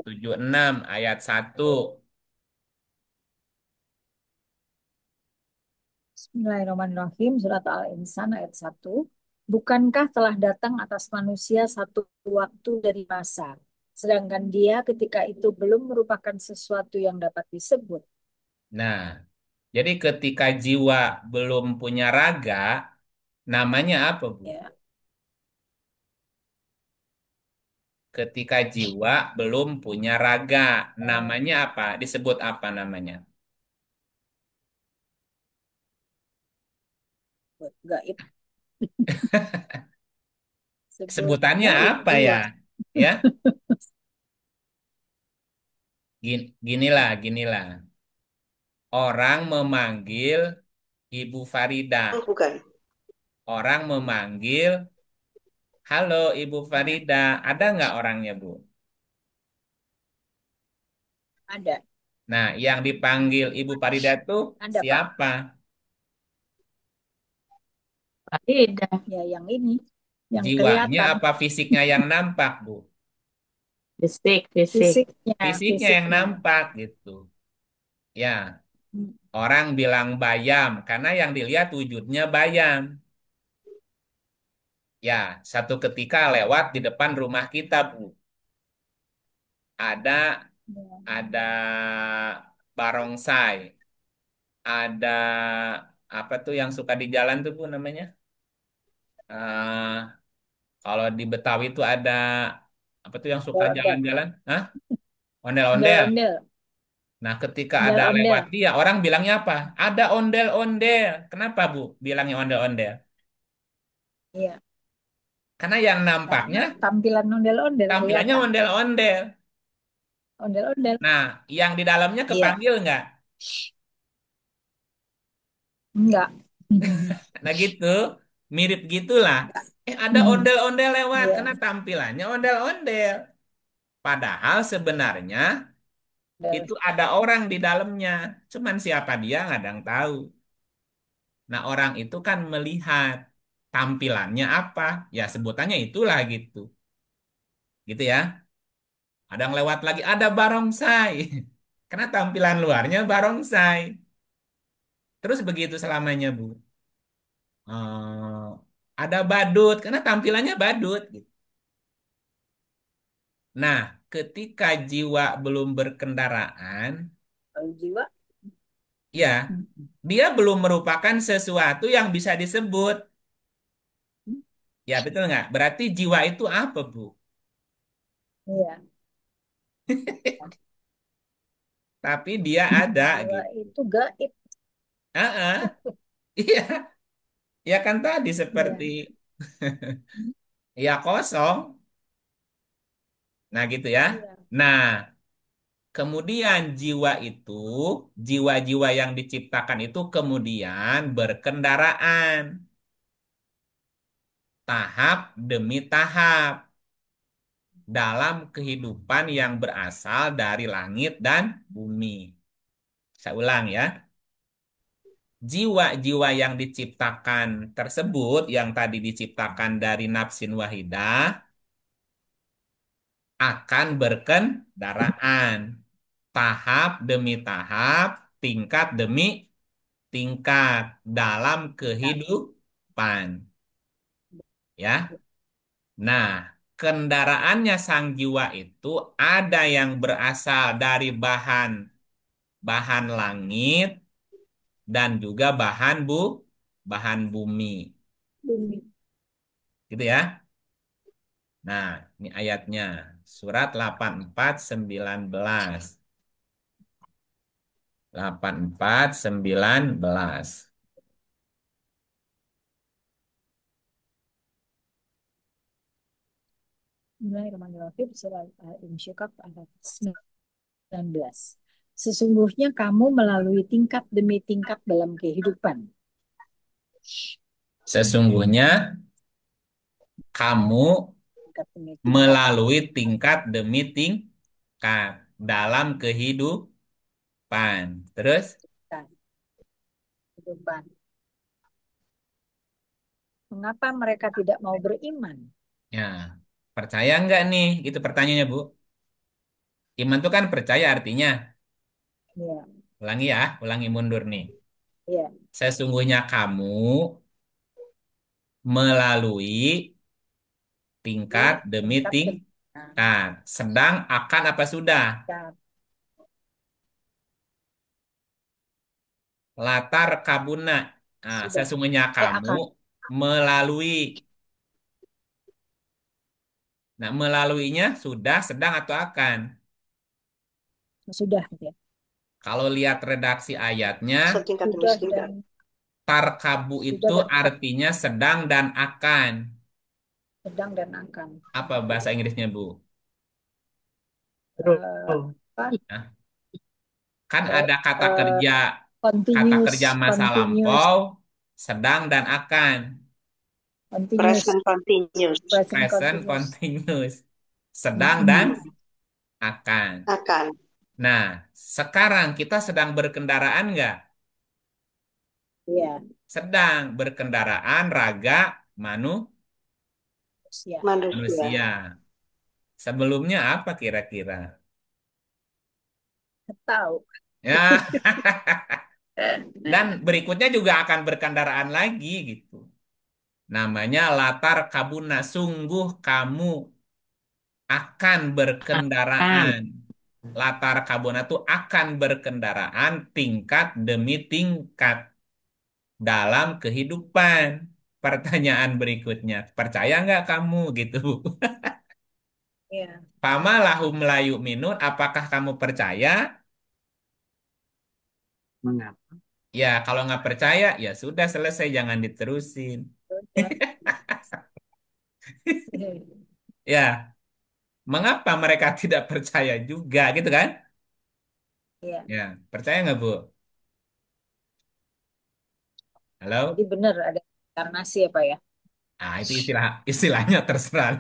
Speaker 1: 76 ayat 1.
Speaker 2: Bismillahirrahmanirrahim. Surat Al-Insan ayat 1. Bukankah telah datang atas manusia satu waktu dari masa, sedangkan dia ketika itu belum merupakan sesuatu yang dapat disebut.
Speaker 1: Nah, jadi ketika jiwa belum punya raga, namanya apa, Bu?
Speaker 2: Ya,
Speaker 1: Ketika jiwa belum punya raga,
Speaker 2: eh,
Speaker 1: namanya apa? Disebut apa namanya?
Speaker 2: gaib. Sebut
Speaker 1: Sebutannya
Speaker 2: gaib
Speaker 1: apa ya?
Speaker 2: jiwa.
Speaker 1: Ya, ginilah, ginilah. Orang memanggil Ibu Farida.
Speaker 3: Oh, bukan.
Speaker 1: Orang memanggil, halo Ibu
Speaker 2: Ya,
Speaker 1: Farida. Ada nggak orangnya, Bu?
Speaker 2: ada.
Speaker 1: Nah, yang dipanggil Ibu Farida tuh
Speaker 2: Ada, Pak.
Speaker 1: siapa?
Speaker 4: Beda.
Speaker 2: Ya, yang ini. Yang
Speaker 1: Jiwanya
Speaker 2: kelihatan.
Speaker 1: apa fisiknya yang nampak, Bu?
Speaker 4: Fisik, fisik.
Speaker 2: Fisiknya.
Speaker 1: Fisiknya yang
Speaker 2: Fisiknya.
Speaker 1: nampak gitu. Ya,
Speaker 2: Hmm,
Speaker 1: orang bilang bayam karena yang dilihat wujudnya bayam. Ya, satu ketika lewat di depan rumah kita, Bu. Ada
Speaker 2: ya.
Speaker 1: ada barongsai, ada apa tuh yang suka di jalan tuh, Bu, namanya? eh Kalau di Betawi itu ada apa tuh yang suka
Speaker 2: Ondel-ondel.
Speaker 1: jalan-jalan? Hah? Ondel-ondel.
Speaker 2: Ondel-ondel.
Speaker 1: Nah, ketika ada lewat
Speaker 2: Ondel-ondel.
Speaker 1: dia, orang bilangnya apa? Ada ondel-ondel. Kenapa, Bu? Bilangnya ondel-ondel.
Speaker 2: Iya.
Speaker 1: Karena yang
Speaker 2: Karena
Speaker 1: nampaknya
Speaker 2: tampilan ondel-ondel
Speaker 1: tampilannya
Speaker 2: kelihatan.
Speaker 1: ondel-ondel.
Speaker 2: Ondel-ondel.
Speaker 1: Nah, yang di dalamnya
Speaker 2: Iya.
Speaker 1: kepanggil nggak?
Speaker 2: Enggak.
Speaker 1: Nah gitu, mirip gitulah. Ada ondel-ondel lewat karena
Speaker 2: Iya.
Speaker 1: tampilannya ondel-ondel. Padahal sebenarnya
Speaker 2: Ondel.
Speaker 1: itu ada orang di dalamnya. Cuman siapa dia nggak ada yang tahu. Nah orang itu kan melihat tampilannya apa. Ya sebutannya itulah gitu. Gitu ya. Ada yang lewat lagi, ada barongsai. Karena tampilan luarnya barongsai. Terus begitu selamanya, Bu. Ada badut, karena tampilannya badut, gitu. Nah, ketika jiwa belum berkendaraan,
Speaker 2: Kalau jiwa.
Speaker 1: ya, dia belum merupakan sesuatu yang bisa disebut. Ya, betul nggak? Berarti jiwa itu apa, Bu?
Speaker 2: Iya.
Speaker 1: Tapi dia ada,
Speaker 2: Jiwa
Speaker 1: gitu.
Speaker 2: itu gaib.
Speaker 1: Ah, iya, ya kan tadi seperti
Speaker 2: Iya.
Speaker 1: Ya kosong. Nah gitu ya.
Speaker 2: Iya.
Speaker 1: Nah, kemudian jiwa-jiwa yang diciptakan itu kemudian berkendaraan tahap demi tahap dalam kehidupan yang berasal dari langit dan bumi. Saya ulang ya. Jiwa-jiwa yang diciptakan tersebut, yang tadi diciptakan dari nafsin wahidah, akan berkendaraan tahap demi tahap, tingkat demi tingkat dalam
Speaker 2: Ya.
Speaker 1: kehidupan. Ya, nah, kendaraannya sang jiwa itu ada yang berasal dari bahan bahan langit dan juga bahan bumi.
Speaker 2: Bumi.
Speaker 1: Gitu ya. Nah, ini ayatnya. Surat 84:19. 84:19.
Speaker 2: Bismillahirrahmanirrahim. Surah Al-Insyiqaq ayat 19. Sesungguhnya kamu melalui tingkat demi tingkat dalam kehidupan.
Speaker 1: Sesungguhnya kamu
Speaker 2: Tingkat demi tingkat
Speaker 1: melalui tingkat demi tingkat dalam kehidupan. Terus,
Speaker 2: kehidupan. Mengapa mereka tidak mau beriman?
Speaker 1: ya, percaya nggak nih? Itu pertanyaannya, Bu. Iman itu kan percaya artinya.
Speaker 2: Ya,
Speaker 1: Ulangi ya, ulangi mundur nih.
Speaker 2: ya.
Speaker 1: Sesungguhnya kamu melalui tingkat demi
Speaker 2: Tingkat demi
Speaker 1: tingkat. Sedang, akan, apa sudah?
Speaker 2: tingkat.
Speaker 1: Latar kabuna. Nah,
Speaker 2: Sudah.
Speaker 1: sesungguhnya kamu
Speaker 2: Akan.
Speaker 1: melalui. Nah, melaluinya sudah, sedang, atau akan.
Speaker 2: Sudah. Ya.
Speaker 1: Kalau lihat redaksi ayatnya,
Speaker 3: Setingkat demi
Speaker 2: Sudah
Speaker 3: setingkat.
Speaker 2: dan
Speaker 1: tarkabu
Speaker 2: sudah
Speaker 1: itu
Speaker 2: dan
Speaker 1: artinya sedang dan akan.
Speaker 2: sedang dan akan.
Speaker 1: Apa bahasa Inggrisnya, Bu?
Speaker 2: Eh,
Speaker 4: True.
Speaker 2: apa?
Speaker 1: Nah, kan
Speaker 2: Eh,
Speaker 1: ada
Speaker 2: eh,
Speaker 1: kata kerja
Speaker 2: continuous,
Speaker 1: masa
Speaker 2: continuous,
Speaker 1: lampau, sedang dan akan.
Speaker 2: continuous,
Speaker 3: Present continuous.
Speaker 2: present
Speaker 1: Present
Speaker 2: continuous.
Speaker 1: continuous. Sedang dan
Speaker 2: Mm-mm.
Speaker 1: akan.
Speaker 3: Akan.
Speaker 1: Nah, sekarang kita sedang berkendaraan nggak?
Speaker 2: Iya,
Speaker 1: Sedang berkendaraan raga
Speaker 2: ya.
Speaker 3: Manusia.
Speaker 1: manusia. Sebelumnya apa kira-kira?
Speaker 2: Tahu.
Speaker 1: Ya, dan berikutnya juga akan berkendaraan lagi gitu. Namanya latar kabuna, sungguh kamu akan
Speaker 4: Kan.
Speaker 1: berkendaraan. Latar kabuna itu akan berkendaraan tingkat demi tingkat dalam kehidupan. Pertanyaan berikutnya, percaya nggak kamu gitu?
Speaker 2: Iya,
Speaker 1: Fama lahum layu minun, apakah kamu percaya?
Speaker 4: Mengapa?
Speaker 1: Ya, kalau nggak percaya, ya sudah selesai, jangan diterusin.
Speaker 2: sudah.
Speaker 1: Ya, mengapa mereka tidak percaya juga gitu kan?
Speaker 2: Iya.
Speaker 1: Ya, percaya nggak Bu?
Speaker 2: Jadi
Speaker 1: Halo?
Speaker 2: benar ada inkarnasi ya Pak ya.
Speaker 1: Ah, itu istilahnya terserah.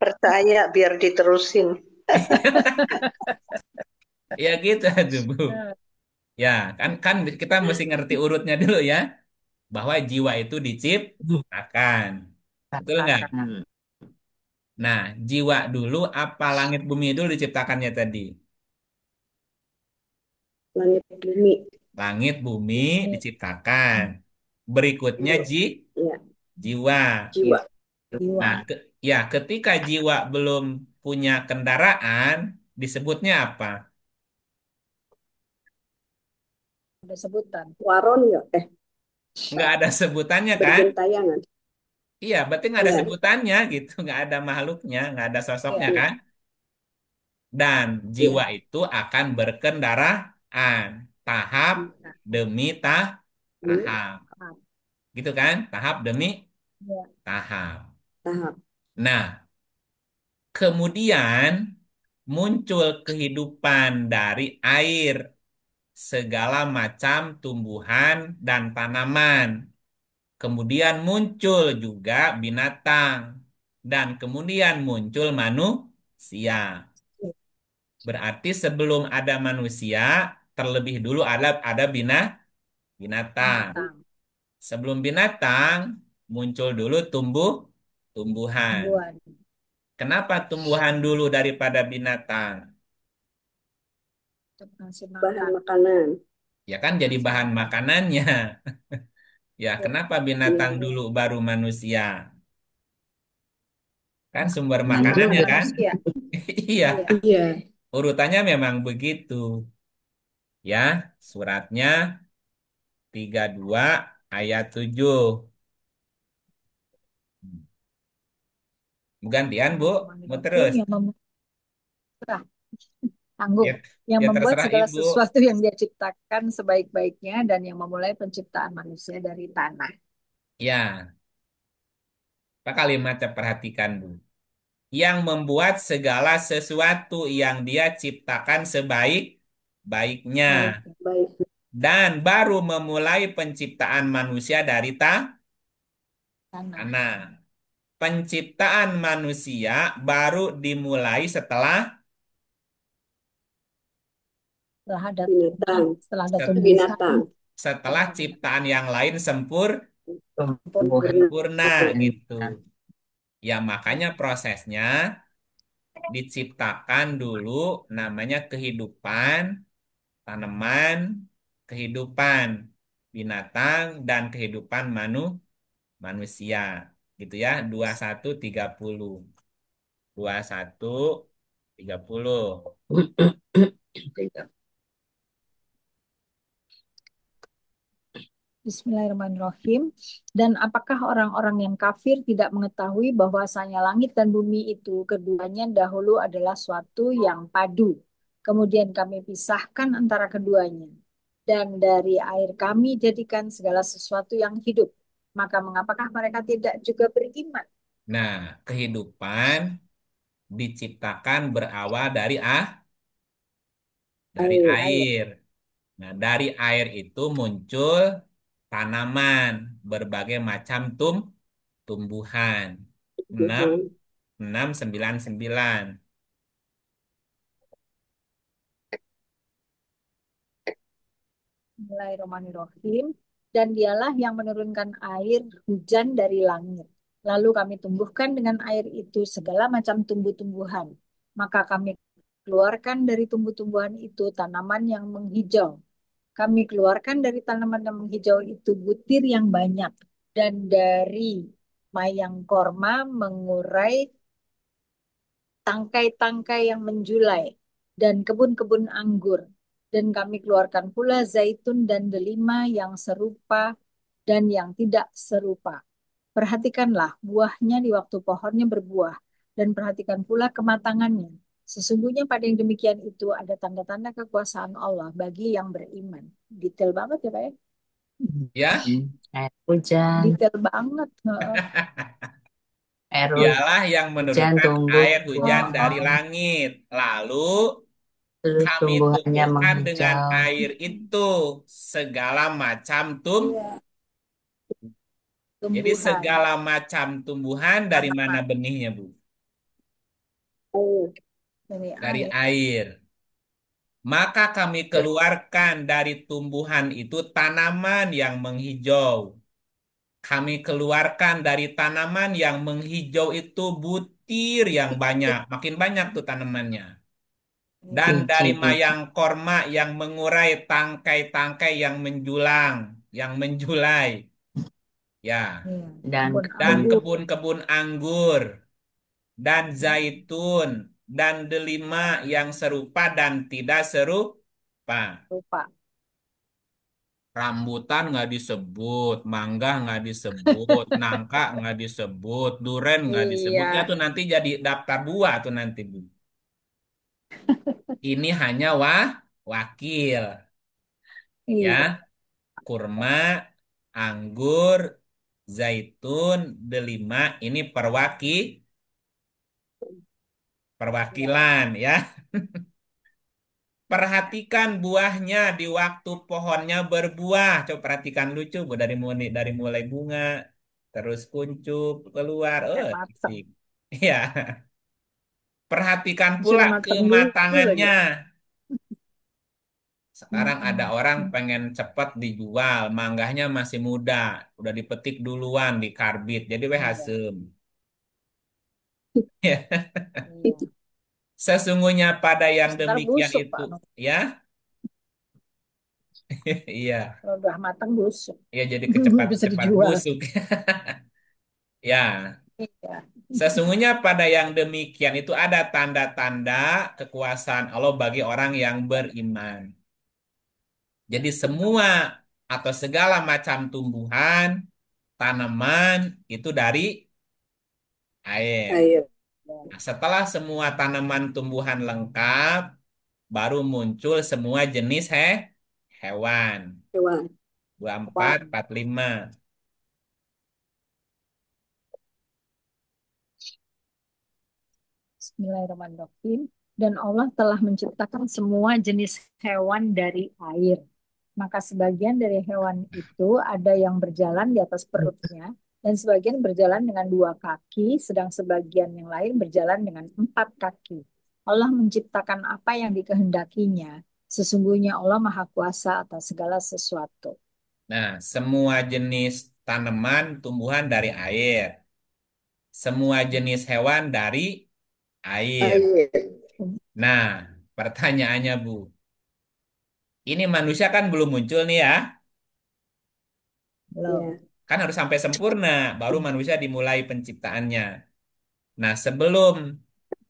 Speaker 3: Percaya biar diterusin.
Speaker 1: Ya gitu tuh Bu.
Speaker 2: Nah,
Speaker 1: Ya, kan kan kita mesti ngerti urutnya dulu ya, bahwa jiwa itu diciptakan. Betul nggak?
Speaker 4: Katakan.
Speaker 1: Nah, jiwa dulu apa langit bumi dulu diciptakannya tadi?
Speaker 3: Langit bumi.
Speaker 1: Langit bumi
Speaker 2: ini
Speaker 1: diciptakan. Berikutnya
Speaker 3: Iya.
Speaker 1: jiwa.
Speaker 3: Jiwa.
Speaker 1: Nah,
Speaker 2: jiwa
Speaker 1: ya ketika jiwa belum punya kendaraan, disebutnya apa?
Speaker 2: ada sebutan.
Speaker 3: Waron ya.
Speaker 1: Nggak ada sebutannya kan?
Speaker 3: Bergentayangan.
Speaker 1: Iya, berarti nggak ada
Speaker 3: Iya.
Speaker 1: sebutannya gitu, nggak ada makhluknya, nggak ada sosoknya
Speaker 2: Iya.
Speaker 1: kan? Dan jiwa
Speaker 3: Iya.
Speaker 1: itu akan berkendaraan tahap
Speaker 2: Nah,
Speaker 1: demi
Speaker 3: Ini
Speaker 1: tahap. Gitu kan? Tahap demi
Speaker 2: Ya.
Speaker 1: tahap.
Speaker 3: Tahap.
Speaker 1: Nah, kemudian muncul kehidupan dari air, segala macam tumbuhan dan tanaman. Kemudian muncul juga binatang. Dan kemudian muncul manusia. Berarti sebelum ada manusia, terlebih dulu ada binatang.
Speaker 2: Binatang,
Speaker 1: Sebelum binatang, muncul dulu tumbuhan.
Speaker 2: tumbuhan,
Speaker 1: Kenapa tumbuhan dulu daripada binatang?
Speaker 2: untuk ngasih
Speaker 3: Bahan
Speaker 2: makan.
Speaker 3: makanan.
Speaker 1: Ya kan jadi
Speaker 2: Ngasih
Speaker 1: bahan
Speaker 2: makan.
Speaker 1: makanannya. Ya,
Speaker 2: Ya,
Speaker 1: kenapa
Speaker 3: Iya.
Speaker 1: binatang dulu baru manusia? Kan sumber
Speaker 3: Benar
Speaker 2: karena
Speaker 1: makanannya
Speaker 3: juga.
Speaker 1: kan?
Speaker 2: manusia.
Speaker 1: Iya,
Speaker 2: Iya.
Speaker 3: Iya.
Speaker 1: urutannya memang begitu. Ya, suratnya 32 ayat 7. Gantian, Bu? Mau
Speaker 2: Bismillahirrahmanirrahim.
Speaker 1: terus?
Speaker 2: Tanggung.
Speaker 1: Ya,
Speaker 2: Yang
Speaker 1: ya
Speaker 2: membuat
Speaker 1: terserah
Speaker 2: segala
Speaker 1: Ibu.
Speaker 2: sesuatu yang dia ciptakan sebaik-baiknya dan yang memulai penciptaan manusia dari tanah.
Speaker 1: Ya, apa kalimatnya perhatikan, Bu. Yang membuat segala sesuatu yang dia ciptakan sebaik-baiknya.
Speaker 2: Baik,
Speaker 3: Baik.
Speaker 1: Dan baru memulai penciptaan manusia dari
Speaker 2: tanah.
Speaker 1: tanah. Penciptaan manusia baru dimulai
Speaker 2: Setelah ada tanah,
Speaker 3: Binatang.
Speaker 2: setelah ada
Speaker 1: set-
Speaker 2: tumbuhan,
Speaker 3: Binatang.
Speaker 1: setelah ciptaan yang lain
Speaker 2: tumbuhan.
Speaker 4: Tumbuhan
Speaker 1: sempurna gitu.
Speaker 4: dan
Speaker 1: Ya makanya prosesnya diciptakan dulu namanya kehidupan, tanaman, kehidupan binatang dan kehidupan manusia. Gitu ya, 2130. 2130.
Speaker 2: Bismillahirrahmanirrahim. Dan apakah orang-orang yang kafir tidak mengetahui bahwasanya langit dan bumi itu keduanya dahulu adalah suatu yang padu. Kemudian kami pisahkan antara keduanya. Dan dari air kami jadikan segala sesuatu yang hidup. Maka mengapakah mereka tidak juga beriman?
Speaker 1: Nah, kehidupan diciptakan berawal dari
Speaker 3: Air.
Speaker 2: Air.
Speaker 1: air. Nah, dari air itu muncul tanaman, berbagai macam tumbuhan. 6,
Speaker 3: Tuhan.
Speaker 1: 699.
Speaker 2: Bismillahirrahmanirrahim. Dan dialah yang menurunkan air hujan dari langit. Lalu kami tumbuhkan dengan air itu segala macam tumbuh-tumbuhan. Maka kami keluarkan dari tumbuh-tumbuhan itu tanaman yang menghijau. Kami keluarkan dari tanaman yang menghijau itu butir yang banyak. Dan dari mayang korma mengurai tangkai-tangkai yang menjulai dan kebun-kebun anggur. Dan kami keluarkan pula zaitun dan delima yang serupa dan yang tidak serupa. Perhatikanlah buahnya di waktu pohonnya berbuah dan perhatikan pula kematangannya. Sesungguhnya pada yang demikian itu ada tanda-tanda kekuasaan Allah bagi yang beriman. Detail banget ya Pak ya?
Speaker 1: Ya,
Speaker 4: air hujan,
Speaker 2: Detail banget. Heeh.
Speaker 4: air
Speaker 1: dialah yang
Speaker 4: hujan
Speaker 1: menurunkan
Speaker 4: tumbuh
Speaker 1: air hujan
Speaker 2: Oh,
Speaker 1: dari
Speaker 2: oh.
Speaker 1: langit. Lalu
Speaker 4: terus
Speaker 1: kami
Speaker 4: tumbuhannya
Speaker 1: tumbuhkan dengan
Speaker 4: menghijau.
Speaker 1: air itu segala macam
Speaker 2: Iya,
Speaker 1: Jadi
Speaker 2: tumbuhan,
Speaker 1: segala macam tumbuhan dari mana
Speaker 2: tanaman
Speaker 1: benihnya, Bu?
Speaker 3: Air.
Speaker 2: dari
Speaker 1: Dari
Speaker 2: air.
Speaker 1: air. Maka kami keluarkan dari tumbuhan itu tanaman yang menghijau. Kami keluarkan dari tanaman yang menghijau itu butir yang banyak. Makin banyak tuh tanamannya. Dan dari
Speaker 4: Biji-biji
Speaker 1: mayang korma yang mengurai tangkai-tangkai yang menjulang, yang menjulai. Ya,
Speaker 2: Iya,
Speaker 4: dan
Speaker 2: kebun
Speaker 1: dan
Speaker 4: kebun
Speaker 2: anggur
Speaker 1: kebun-kebun anggur, dan zaitun, dan delima yang serupa dan tidak serupa.
Speaker 2: lupa.
Speaker 1: Rambutan nggak disebut, mangga nggak disebut, nangka nggak disebut, duren nggak disebut. Ya
Speaker 2: Iya,
Speaker 1: tuh nanti jadi daftar buah tuh nanti, Bu. Ini hanya wakil,
Speaker 2: iya.
Speaker 1: ya. Kurma, anggur, Zaitun delima ini perwakilan ya. Perhatikan buahnya di waktu pohonnya berbuah. Coba perhatikan lucu Bu dari mulai bunga terus kuncup keluar.
Speaker 2: Kayak
Speaker 1: Oh,
Speaker 2: mateng.
Speaker 1: asik. Ya, perhatikan pula
Speaker 2: Disuruh mateng dulu lagi.
Speaker 1: kematangannya. Sekarang ada
Speaker 2: Mm-mm.
Speaker 1: orang pengen cepat dijual, manggahnya masih muda, udah dipetik duluan di karbit, jadi weh
Speaker 2: Iya,
Speaker 1: asem.
Speaker 2: iya.
Speaker 1: Sesungguhnya pada yang
Speaker 2: Terus ntar
Speaker 1: demikian
Speaker 2: busuk
Speaker 1: itu,
Speaker 2: Pak Nur.
Speaker 1: ya, iya,
Speaker 2: Kalau udah matang busuk.
Speaker 1: ya jadi
Speaker 2: Nggak bisa
Speaker 1: kecepat-cepat
Speaker 2: dijual.
Speaker 1: busuk. Ya,
Speaker 2: Iya.
Speaker 1: sesungguhnya pada yang demikian itu ada tanda-tanda kekuasaan Allah bagi orang yang beriman. Jadi semua atau segala macam tumbuhan, tanaman itu dari air.
Speaker 3: Air.
Speaker 1: Nah, setelah semua tanaman tumbuhan lengkap, baru muncul semua jenis hewan.
Speaker 3: Hewan.
Speaker 1: 24,
Speaker 3: Apa?
Speaker 1: 45.
Speaker 2: Bismillahirrahmanirrahim. Dan Allah telah menciptakan semua jenis hewan dari air. Maka sebagian dari hewan itu ada yang berjalan di atas perutnya, dan sebagian berjalan dengan dua kaki, sedang sebagian yang lain berjalan dengan empat kaki. Allah menciptakan apa yang dikehendakinya. Sesungguhnya Allah Maha Kuasa atas segala sesuatu.
Speaker 1: Nah, semua jenis tanaman, tumbuhan dari air. Semua jenis hewan dari air.
Speaker 3: Air.
Speaker 1: Nah, pertanyaannya Bu, ini manusia kan belum muncul nih ya.
Speaker 2: Belum.
Speaker 3: Ya.
Speaker 1: Kan harus sampai sempurna, baru manusia dimulai penciptaannya. Nah, sebelum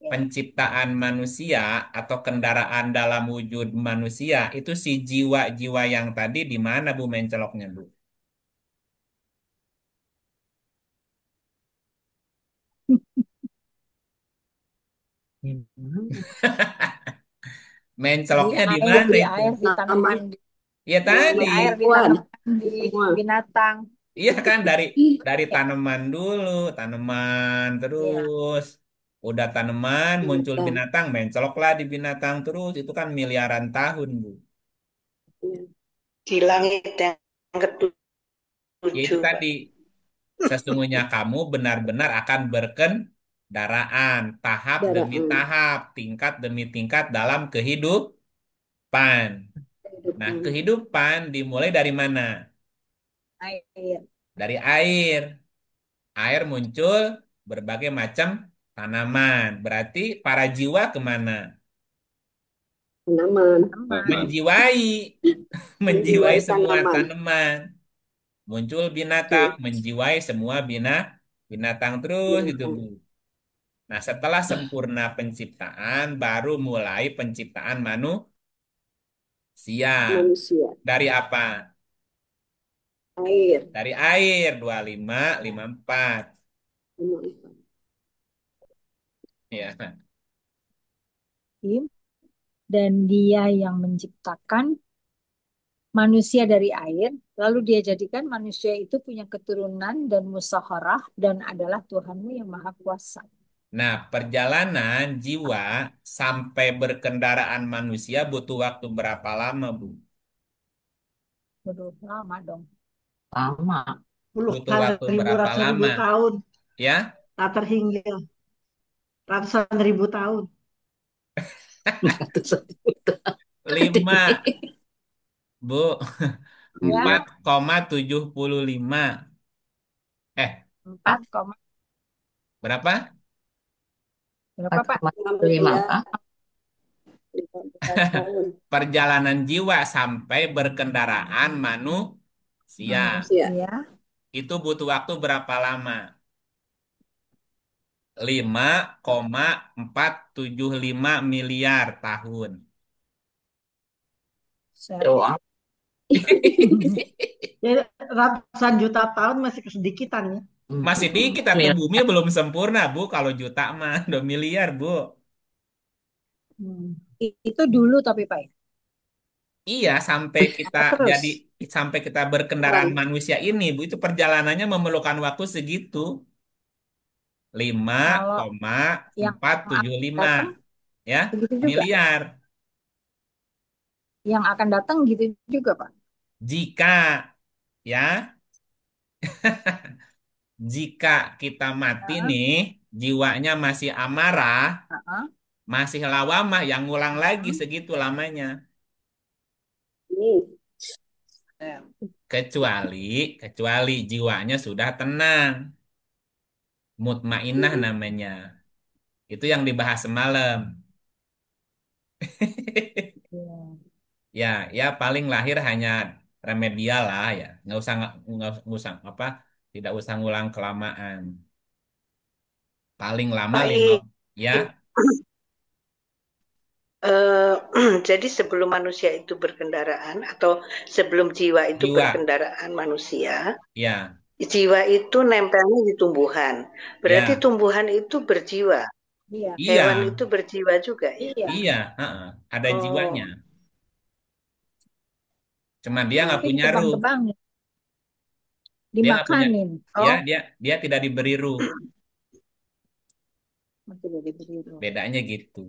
Speaker 2: Ya.
Speaker 1: penciptaan manusia atau kendaraan dalam wujud manusia, itu si jiwa-jiwa yang tadi di mana Bu menceloknya Bu?
Speaker 2: Di
Speaker 1: Menceloknya di
Speaker 2: air,
Speaker 1: mana
Speaker 2: di
Speaker 1: itu?
Speaker 2: air, di
Speaker 3: Nama
Speaker 2: tanaman,
Speaker 1: Ya
Speaker 2: di
Speaker 1: tadi.
Speaker 2: air, di
Speaker 3: hewan.
Speaker 2: tanaman, di
Speaker 3: Semua.
Speaker 2: binatang.
Speaker 1: Iya kan dari tanaman dulu, tanaman
Speaker 2: Iya.
Speaker 1: terus udah tanaman muncul
Speaker 3: Binatang.
Speaker 1: binatang, menceloklah di binatang terus itu kan miliaran tahun Bu.
Speaker 3: Ya. Di langit yang
Speaker 1: Ya itu
Speaker 3: ketujuh, Pak.
Speaker 1: tadi sesungguhnya kamu benar-benar akan berkendaraan tahap demi
Speaker 3: Daraan.
Speaker 1: tahap, tingkat demi tingkat dalam kehidupan. Nah,
Speaker 3: Kehidupan.
Speaker 1: kehidupan dimulai dari mana?
Speaker 2: Air.
Speaker 1: Dari air. Air muncul berbagai macam tanaman. Berarti para jiwa kemana?
Speaker 3: Tanaman.
Speaker 2: Tanaman.
Speaker 1: Menjiwai, menjiwai
Speaker 3: Menjiwai
Speaker 1: semua
Speaker 3: tanaman.
Speaker 1: tanaman. Muncul binatang,
Speaker 3: Oke.
Speaker 1: menjiwai semua binatang terus gitu, Bu.
Speaker 3: Binatang.
Speaker 1: Nah, setelah sempurna penciptaan, baru mulai penciptaan manusia.
Speaker 3: Manusia.
Speaker 1: Dari apa?
Speaker 3: Air.
Speaker 1: Dari air, 25, 54.
Speaker 3: Tanaman.
Speaker 1: Ya.
Speaker 2: Dan dia yang menciptakan manusia dari air, lalu dia jadikan manusia itu punya keturunan dan musyawarah dan adalah Tuhanmu yang Maha Kuasa.
Speaker 1: Nah, perjalanan jiwa sampai berkendaraan manusia butuh waktu berapa lama, Bu?
Speaker 2: Waduh, lama dong.
Speaker 4: Lama.
Speaker 1: Butuh
Speaker 5: Puluhan
Speaker 1: waktu
Speaker 5: ribu,
Speaker 1: berapa
Speaker 5: ratusan ribu
Speaker 1: lama?
Speaker 5: tahun,
Speaker 1: Ya,
Speaker 5: tak terhingga ratusan ribu tahun.
Speaker 1: lima, Bu.
Speaker 2: Ya,
Speaker 1: 4,75. Eh,
Speaker 2: 4, koma
Speaker 1: berapa?
Speaker 2: berapa Pak?
Speaker 4: 4,5
Speaker 3: Ya.
Speaker 4: apa?
Speaker 3: 15 tahun.
Speaker 1: Perjalanan jiwa sampai berkendaraan manusia.
Speaker 3: Ya.
Speaker 2: Manusia
Speaker 1: Itu butuh waktu berapa lama? 5,475 miliar tahun.
Speaker 2: set.
Speaker 4: Doang.
Speaker 5: Jadi ratusan juta tahun masih kesedikitan ya.
Speaker 1: Masih dikit, tapi bumi belum sempurna, Bu. Kalau juta mah, 2 miliar, Bu.
Speaker 2: Itu dulu tapi Pak. Ya?
Speaker 1: Iya, sampai kita
Speaker 2: Apa terus?
Speaker 1: jadi sampai kita berkendaraan
Speaker 3: Wan.
Speaker 1: manusia ini, Bu, itu perjalanannya memerlukan waktu segitu. lima
Speaker 2: Kalau
Speaker 1: koma
Speaker 2: yang
Speaker 1: empat tujuh
Speaker 2: akan
Speaker 1: lima
Speaker 2: datang
Speaker 1: ya
Speaker 2: begitu juga.
Speaker 1: miliar.
Speaker 2: Yang akan datang gitu juga, Pak.
Speaker 1: Jika ya, jika kita mati
Speaker 2: Heeh,
Speaker 1: nih, jiwanya masih amarah,
Speaker 2: heeh,
Speaker 1: masih lawamah, yang ngulang lagi
Speaker 2: heeh.
Speaker 1: segitu lamanya.
Speaker 3: Hmm.
Speaker 1: Kecuali, kecuali jiwanya sudah tenang, mutmainah
Speaker 3: Hmm.
Speaker 1: namanya. Itu yang dibahas semalam.
Speaker 2: Iya.
Speaker 1: Ya, ya paling lahir hanya remedial lah ya, nggak usah apa, tidak usah ngulang kelamaan. Paling lama lima,
Speaker 3: Baik.
Speaker 1: ya
Speaker 3: Eh, jadi sebelum manusia itu berkendaraan atau sebelum jiwa itu
Speaker 1: jiwa,
Speaker 3: berkendaraan manusia,
Speaker 1: ya,
Speaker 3: jiwa itu nempelnya di tumbuhan. Berarti
Speaker 1: ya,
Speaker 3: tumbuhan itu berjiwa.
Speaker 2: Iya.
Speaker 3: Hewan
Speaker 1: iya,
Speaker 3: itu berjiwa juga ya.
Speaker 2: Iya.
Speaker 1: iya, heeh, ada jiwanya.
Speaker 3: Oh,
Speaker 1: Cuma dia nggak
Speaker 2: Tapi
Speaker 1: punya ruh,
Speaker 2: ditebang-tebangin,
Speaker 1: dia nggak punya,
Speaker 2: dimakanin.
Speaker 1: ya
Speaker 3: oh,
Speaker 1: dia tidak diberi ruh.
Speaker 2: Tidak diberi roh.
Speaker 1: Bedanya gitu.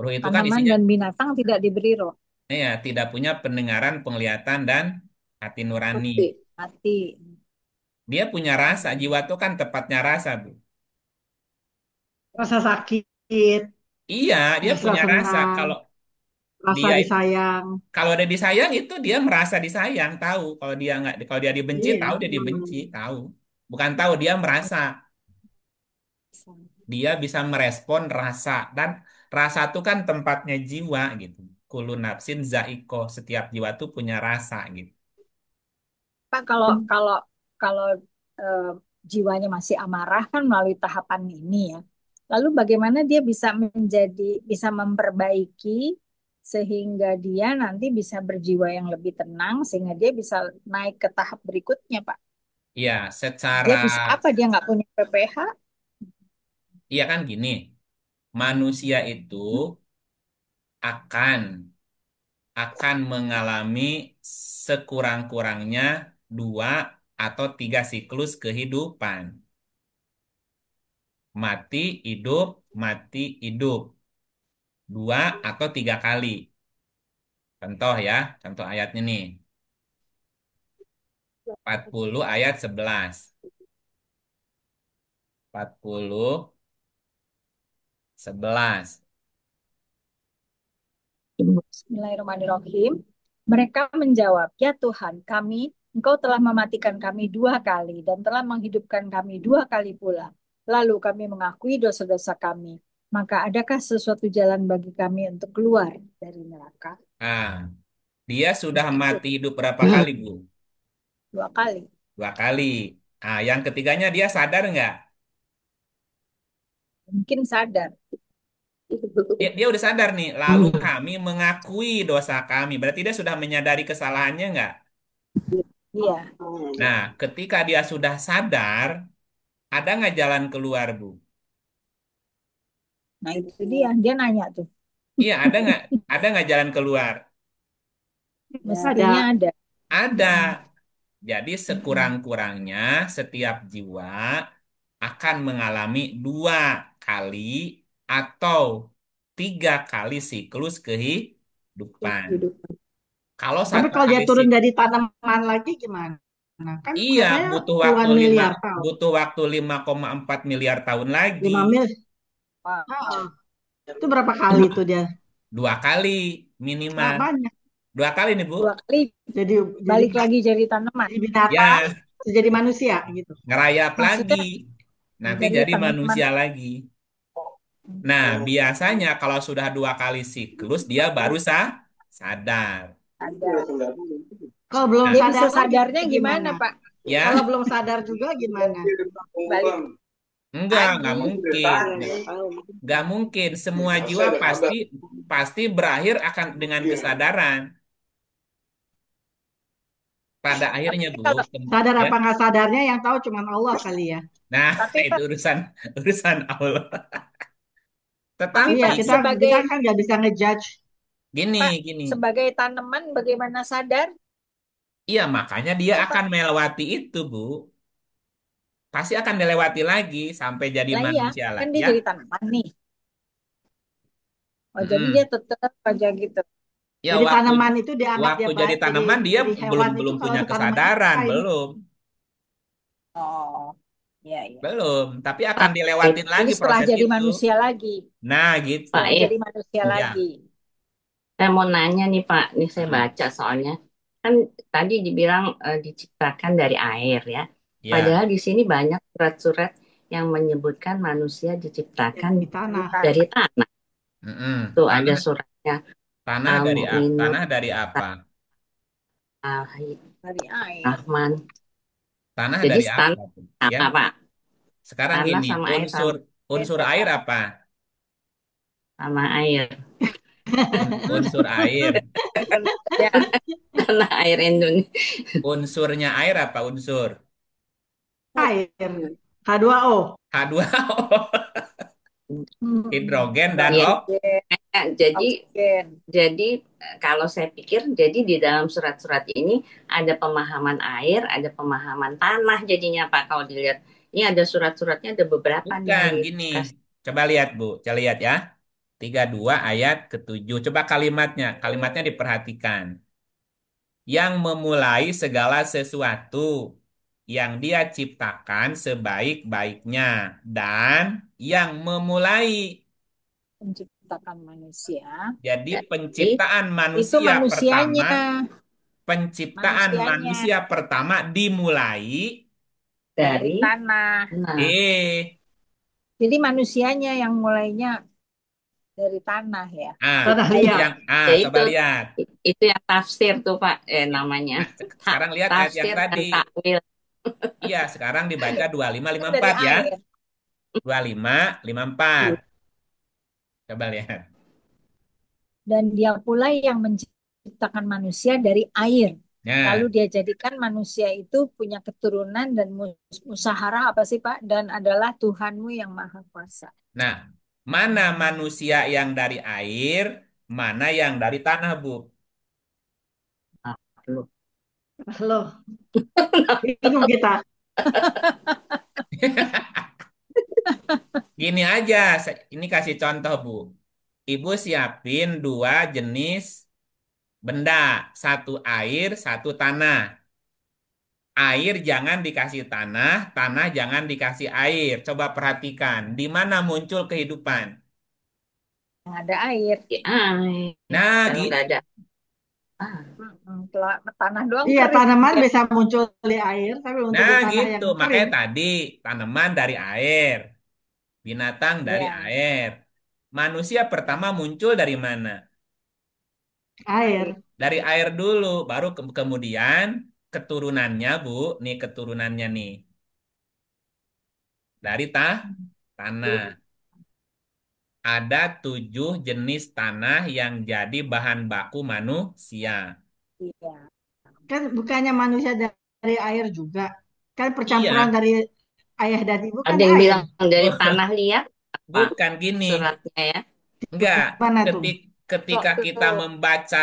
Speaker 1: Ruh itu kan
Speaker 2: Tanaman
Speaker 1: isinya,
Speaker 2: dan binatang tidak diberi roh.
Speaker 1: ya tidak punya pendengaran, penglihatan dan hati nurani.
Speaker 3: mati.
Speaker 2: Hati,
Speaker 1: Dia punya rasa, jiwa itu kan tepatnya rasa, Bu.
Speaker 5: Rasa sakit,
Speaker 1: Iya, dia
Speaker 5: rasa
Speaker 1: punya rasa.
Speaker 5: senang,
Speaker 1: Kalau
Speaker 5: rasa
Speaker 1: dia itu,
Speaker 5: disayang.
Speaker 1: kalau dia disayang itu dia merasa disayang, tahu. Kalau dia nggak, kalau dia dibenci,
Speaker 5: Iya.
Speaker 1: tahu dia dibenci, tahu. Bukan tahu, dia merasa. Dia bisa merespon rasa dan rasa itu kan tempatnya jiwa gitu. Kullu nafsin zaiko, setiap jiwa tuh punya rasa gitu.
Speaker 2: Pak, kalau kalau eh, jiwanya masih amarah kan melalui tahapan ini ya. Lalu bagaimana dia bisa memperbaiki sehingga dia nanti bisa berjiwa yang lebih tenang sehingga dia bisa naik ke tahap berikutnya, Pak.
Speaker 1: Iya, secara
Speaker 2: Dia bisa apa? Dia nggak punya PPH?
Speaker 1: iya kan gini, manusia itu akan akan mengalami sekurang-kurangnya dua atau tiga siklus kehidupan. Mati, hidup. Dua atau tiga kali. Contoh ya, contoh ayatnya nih. 40 ayat 11. 40, 11.
Speaker 2: Bismillahirrahmanirrahim. Mereka menjawab, "Ya Tuhan kami, Engkau telah mematikan kami dua kali dan telah menghidupkan kami dua kali pula. Lalu kami mengakui dosa-dosa kami. Maka adakah sesuatu jalan bagi kami untuk keluar dari neraka?"
Speaker 1: Ah, dia sudah
Speaker 2: Itu
Speaker 1: mati hidup berapa kali, Bu?
Speaker 2: dua kali.
Speaker 1: Dua kali. Ah, yang ketiganya dia sadar nggak?
Speaker 2: Mungkin sadar.
Speaker 1: Dia udah sadar nih. Lalu kami mengakui dosa kami. Berarti dia sudah menyadari kesalahannya nggak?
Speaker 2: Iya.
Speaker 3: Oh, ya.
Speaker 1: Nah, ketika dia sudah sadar, ada nggak jalan keluar, Bu?
Speaker 2: Nah itu dia nanya tuh.
Speaker 1: Iya, ada nggak jalan keluar?
Speaker 2: Mestinya
Speaker 5: Ada.
Speaker 2: ada.
Speaker 1: Ada.
Speaker 2: Mm-mm.
Speaker 1: Jadi
Speaker 2: Mm-mm.
Speaker 1: sekurang-kurangnya setiap jiwa akan mengalami dua kali atau tiga kali siklus kehidupan.
Speaker 3: Kehidupan.
Speaker 1: Kalau
Speaker 5: Tapi
Speaker 1: satu
Speaker 5: kalau dia
Speaker 1: kali
Speaker 5: turun
Speaker 1: siklus,
Speaker 5: dari tanaman lagi gimana? Nah, kan
Speaker 1: iya
Speaker 5: katanya
Speaker 1: butuh waktu
Speaker 5: puluhan
Speaker 1: 5
Speaker 5: miliar tahun.
Speaker 1: butuh waktu 5,4 miliar tahun lagi.
Speaker 5: 5 mil.
Speaker 2: Wow.
Speaker 5: Oh, itu berapa kali itu dia?
Speaker 1: Dua kali
Speaker 5: Nggak
Speaker 1: minimal.
Speaker 5: banyak.
Speaker 1: Dua kali nih, Bu.
Speaker 2: Dua kali
Speaker 5: Jadi jadi
Speaker 2: balik lagi jadi tanaman.
Speaker 5: jadi binatang,
Speaker 1: Ya,
Speaker 5: terus jadi manusia gitu.
Speaker 1: ngerayap lagi.
Speaker 2: Maksudnya
Speaker 1: Nanti
Speaker 2: dari
Speaker 1: jadi
Speaker 2: tanaman.
Speaker 1: manusia lagi. Nah, biasanya kalau sudah dua kali siklus, dia baru sadar.
Speaker 2: Ada.
Speaker 5: Kalau belum
Speaker 1: Nah,
Speaker 2: Dia bisa
Speaker 5: sadar lagi
Speaker 2: sadarnya
Speaker 5: gimana?
Speaker 2: gimana, Pak?
Speaker 5: Kalau
Speaker 1: ya,
Speaker 5: belum sadar juga gimana?
Speaker 2: Balik
Speaker 1: nggak
Speaker 2: lagi.
Speaker 1: mungkin.
Speaker 3: Iya, nggak tahu.
Speaker 1: Nggak mungkin. Semua jiwa pasti pasti berakhir akan dengan kesadaran. Pada akhirnya,
Speaker 2: Tapi
Speaker 1: Bu.
Speaker 2: kalau
Speaker 5: Sadar
Speaker 1: Ya.
Speaker 5: apa nggak sadarnya yang tahu cuma Allah kali ya.
Speaker 1: Nah,
Speaker 2: tapi
Speaker 1: itu
Speaker 2: Pak,
Speaker 1: urusan Allah.
Speaker 2: tapi
Speaker 5: Iya,
Speaker 1: Tetapi
Speaker 2: Pak
Speaker 5: kita kan nggak bisa ngejudge.
Speaker 1: gini,
Speaker 2: Pak
Speaker 1: gini.
Speaker 2: sebagai tanaman bagaimana sadar?
Speaker 1: Iya, makanya dia
Speaker 2: Coba,
Speaker 1: akan melewati itu, Bu. Pasti akan dilewati lagi sampai jadi
Speaker 2: lah iya,
Speaker 1: manusia lah,
Speaker 2: kan dia
Speaker 1: ya.
Speaker 2: jadi tanaman nih. Oh, jadi dia
Speaker 1: Mm-mm.
Speaker 2: tetap aja gitu.
Speaker 1: Ya,
Speaker 5: Jadi
Speaker 1: waktu
Speaker 5: tanaman itu dianggap
Speaker 1: waktu
Speaker 5: dia
Speaker 1: jadi
Speaker 5: jadi
Speaker 1: tanaman dia belum
Speaker 5: hewan itu
Speaker 1: belum
Speaker 5: kalau
Speaker 1: punya
Speaker 5: setanaman itu
Speaker 1: kesadaran,
Speaker 5: ngapain?
Speaker 1: belum.
Speaker 2: Oh, iya, iya.
Speaker 1: Belum, tapi akan
Speaker 4: Pak,
Speaker 1: dilewatin
Speaker 2: Jadi
Speaker 1: lagi
Speaker 2: setelah
Speaker 1: proses
Speaker 2: jadi
Speaker 1: itu.
Speaker 2: manusia lagi.
Speaker 1: Nah, gitu.
Speaker 4: Pak
Speaker 2: Setelah
Speaker 4: Ir,
Speaker 2: jadi manusia
Speaker 1: Ya.
Speaker 2: lagi.
Speaker 4: saya mau nanya nih Pak, nih saya
Speaker 1: Mm-mm.
Speaker 4: baca soalnya. Kan tadi dibilang diciptakan dari air ya.
Speaker 1: Ya.
Speaker 4: Padahal di sini banyak surat-surat yang menyebutkan manusia diciptakan
Speaker 5: Di
Speaker 2: Dari
Speaker 5: tanah.
Speaker 4: dari
Speaker 2: tanah.
Speaker 4: tanah.
Speaker 1: Mm-mm.
Speaker 4: Tuh ada
Speaker 1: Tanah
Speaker 4: suratnya
Speaker 1: tanah dari
Speaker 4: Al-Mu'minun,
Speaker 1: tanah dari apa?
Speaker 2: Dari air.
Speaker 4: Rahman.
Speaker 1: Tanah
Speaker 4: Jadi
Speaker 1: dari
Speaker 4: tanah
Speaker 1: apa tuh? Ya.
Speaker 4: sama Pak.
Speaker 1: Sekarang
Speaker 4: Tanah
Speaker 1: gini,
Speaker 4: sama air
Speaker 1: unsur
Speaker 4: sama,
Speaker 1: unsur air apa?
Speaker 4: sama air.
Speaker 1: Unsur air.
Speaker 2: Indonesia.
Speaker 4: Tanah air Indonesia.
Speaker 1: Unsurnya air apa unsur?
Speaker 5: Air. H2O.
Speaker 1: H2O, hidrogen dan
Speaker 4: Iya,
Speaker 2: Oksigen.
Speaker 4: jadi
Speaker 2: Oksigen.
Speaker 4: Jadi kalau saya pikir, jadi di dalam surat-surat ini ada pemahaman air, ada pemahaman tanah jadinya Pak. Kalau dilihat, ini ada surat-suratnya ada beberapa nih
Speaker 1: bukan
Speaker 4: yang
Speaker 1: gini.
Speaker 4: dikasih.
Speaker 1: Coba lihat, Bu. Coba lihat ya. 32 ayat ke-7. Coba kalimatnya. Kalimatnya diperhatikan. Yang memulai segala sesuatu yang dia ciptakan sebaik-baiknya dan yang memulai.
Speaker 2: Menciptakan manusia.
Speaker 1: Jadi
Speaker 4: Jadi
Speaker 1: penciptaan
Speaker 2: Itu
Speaker 1: manusia pertama,
Speaker 2: manusianya.
Speaker 1: penciptaan
Speaker 2: Manusianya.
Speaker 1: manusia pertama dimulai
Speaker 2: Dari
Speaker 4: dari
Speaker 2: tanah.
Speaker 4: nah,
Speaker 1: eh
Speaker 2: Jadi manusianya yang mulainya dari tanah ya.
Speaker 5: Tanah
Speaker 2: Air.
Speaker 5: liat.
Speaker 4: ya
Speaker 1: coba
Speaker 4: itu
Speaker 1: lihat.
Speaker 4: itu yang tafsir tuh Pak, namanya
Speaker 1: Nah, sekarang lihat ayat yang
Speaker 4: tafsir
Speaker 1: tadi.
Speaker 4: dan takwil.
Speaker 1: Iya, sekarang dibaca dua lima
Speaker 2: Itu
Speaker 1: lima
Speaker 2: dari
Speaker 1: empat ya.
Speaker 2: air.
Speaker 1: 2554. Coba lihat.
Speaker 2: Dan dia pula yang menciptakan manusia dari air.
Speaker 1: Nah,
Speaker 2: Lalu dia jadikan manusia itu punya keturunan dan musyawarah apa sih Pak? Dan adalah Tuhanmu yang Maha Kuasa.
Speaker 1: nah, mana manusia yang dari air, mana yang dari tanah, Bu?
Speaker 4: Nah, lu.
Speaker 5: Loh, bingung kita.
Speaker 1: Gini aja, ini kasih contoh, Bu. Ibu siapin dua jenis benda, satu air, satu tanah. Air jangan dikasih tanah, tanah jangan dikasih air. Coba perhatikan, di mana muncul kehidupan.
Speaker 2: Yang ada air.
Speaker 4: Di air.
Speaker 1: Nah,
Speaker 4: Kalau nggak
Speaker 1: gitu.
Speaker 4: ada, ah,
Speaker 2: Tanah doang
Speaker 5: Iya,
Speaker 2: kering.
Speaker 5: tanaman bisa muncul dari air, tapi untuk
Speaker 1: Nah,
Speaker 5: di tanah
Speaker 1: gitu.
Speaker 5: yang
Speaker 1: Makanya
Speaker 5: kering,
Speaker 1: tadi tanaman dari air, binatang dari
Speaker 2: Ya,
Speaker 1: air. Manusia pertama muncul dari mana?
Speaker 2: air.
Speaker 5: air.
Speaker 1: Dari air dulu, baru kemudian keturunannya, Bu. Nih keturunannya nih. Dari tanah. Ada 7 jenis tanah yang jadi bahan baku manusia.
Speaker 2: Iya.
Speaker 5: Kan bukannya manusia dari air juga. Kan percampuran
Speaker 1: Iya,
Speaker 5: dari ayah dan ibu kan
Speaker 4: ada yang
Speaker 5: air.
Speaker 4: bilang dari
Speaker 1: Bu-
Speaker 4: tanah liat, Pak,
Speaker 1: bukan gini.
Speaker 4: suratnya ya.
Speaker 1: Enggak,
Speaker 5: Mana tuh?
Speaker 1: ketika
Speaker 2: Waktu
Speaker 1: kita membaca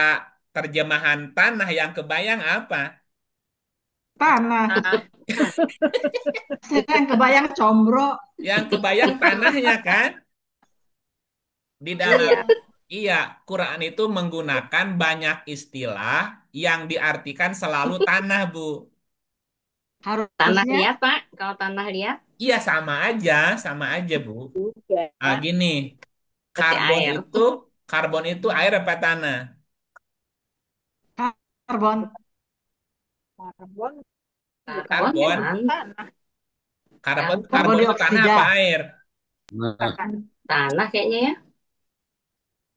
Speaker 1: terjemahan tanah yang kebayang apa?
Speaker 5: Tanah.
Speaker 2: ah,
Speaker 5: Saya yang kebayang combro.
Speaker 1: Yang kebayang tanahnya kan? Di dalam,
Speaker 2: iya,
Speaker 1: iya, Quran itu menggunakan banyak istilah yang diartikan selalu tanah, Bu.
Speaker 4: Tanah
Speaker 5: Harusnya
Speaker 4: liat Pak, kalau tanah liat
Speaker 1: Iya, sama aja, Bu.
Speaker 2: juga.
Speaker 1: Gini,
Speaker 4: berarti
Speaker 1: karbon
Speaker 4: air.
Speaker 1: itu, karbon itu air apa tanah?
Speaker 5: karbon.
Speaker 2: Karbon bukan
Speaker 4: Karbon
Speaker 2: air,
Speaker 1: Karbon,
Speaker 4: kan,
Speaker 2: tanah.
Speaker 1: karbon,
Speaker 4: karbon
Speaker 1: karbon
Speaker 5: Karbon
Speaker 1: itu tanah
Speaker 5: dioksida.
Speaker 1: apa air?
Speaker 4: tanah kayaknya ya.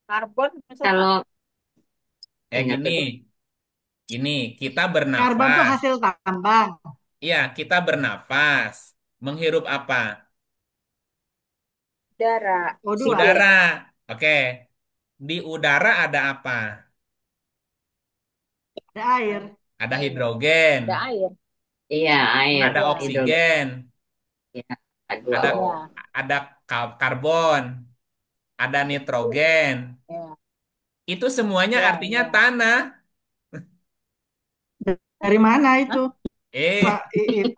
Speaker 2: Karbon masa tanah.
Speaker 4: Kalau
Speaker 1: Gini,
Speaker 4: kenapa tuh?
Speaker 1: gini, kita
Speaker 5: Karbon tuh
Speaker 1: bernafas.
Speaker 5: hasil tambang.
Speaker 1: Iya, kita bernafas. Menghirup apa?
Speaker 2: Udara,
Speaker 5: O2.
Speaker 1: Udara.
Speaker 2: oksigen.
Speaker 1: Oke. Di udara ada apa?
Speaker 5: Ada air.
Speaker 1: Ada hidrogen,
Speaker 2: Ada air.
Speaker 4: Iya, air,
Speaker 1: ada
Speaker 2: Ya,
Speaker 4: hidrogen,
Speaker 1: oksigen,
Speaker 4: ya,
Speaker 1: ada
Speaker 4: H2O.
Speaker 2: ya,
Speaker 1: ada karbon, ada nitrogen.
Speaker 2: ya,
Speaker 1: Itu semuanya
Speaker 2: ya,
Speaker 1: artinya
Speaker 2: ya.
Speaker 1: tanah.
Speaker 5: Dari mana itu, Pak
Speaker 1: Eh,
Speaker 5: Iip?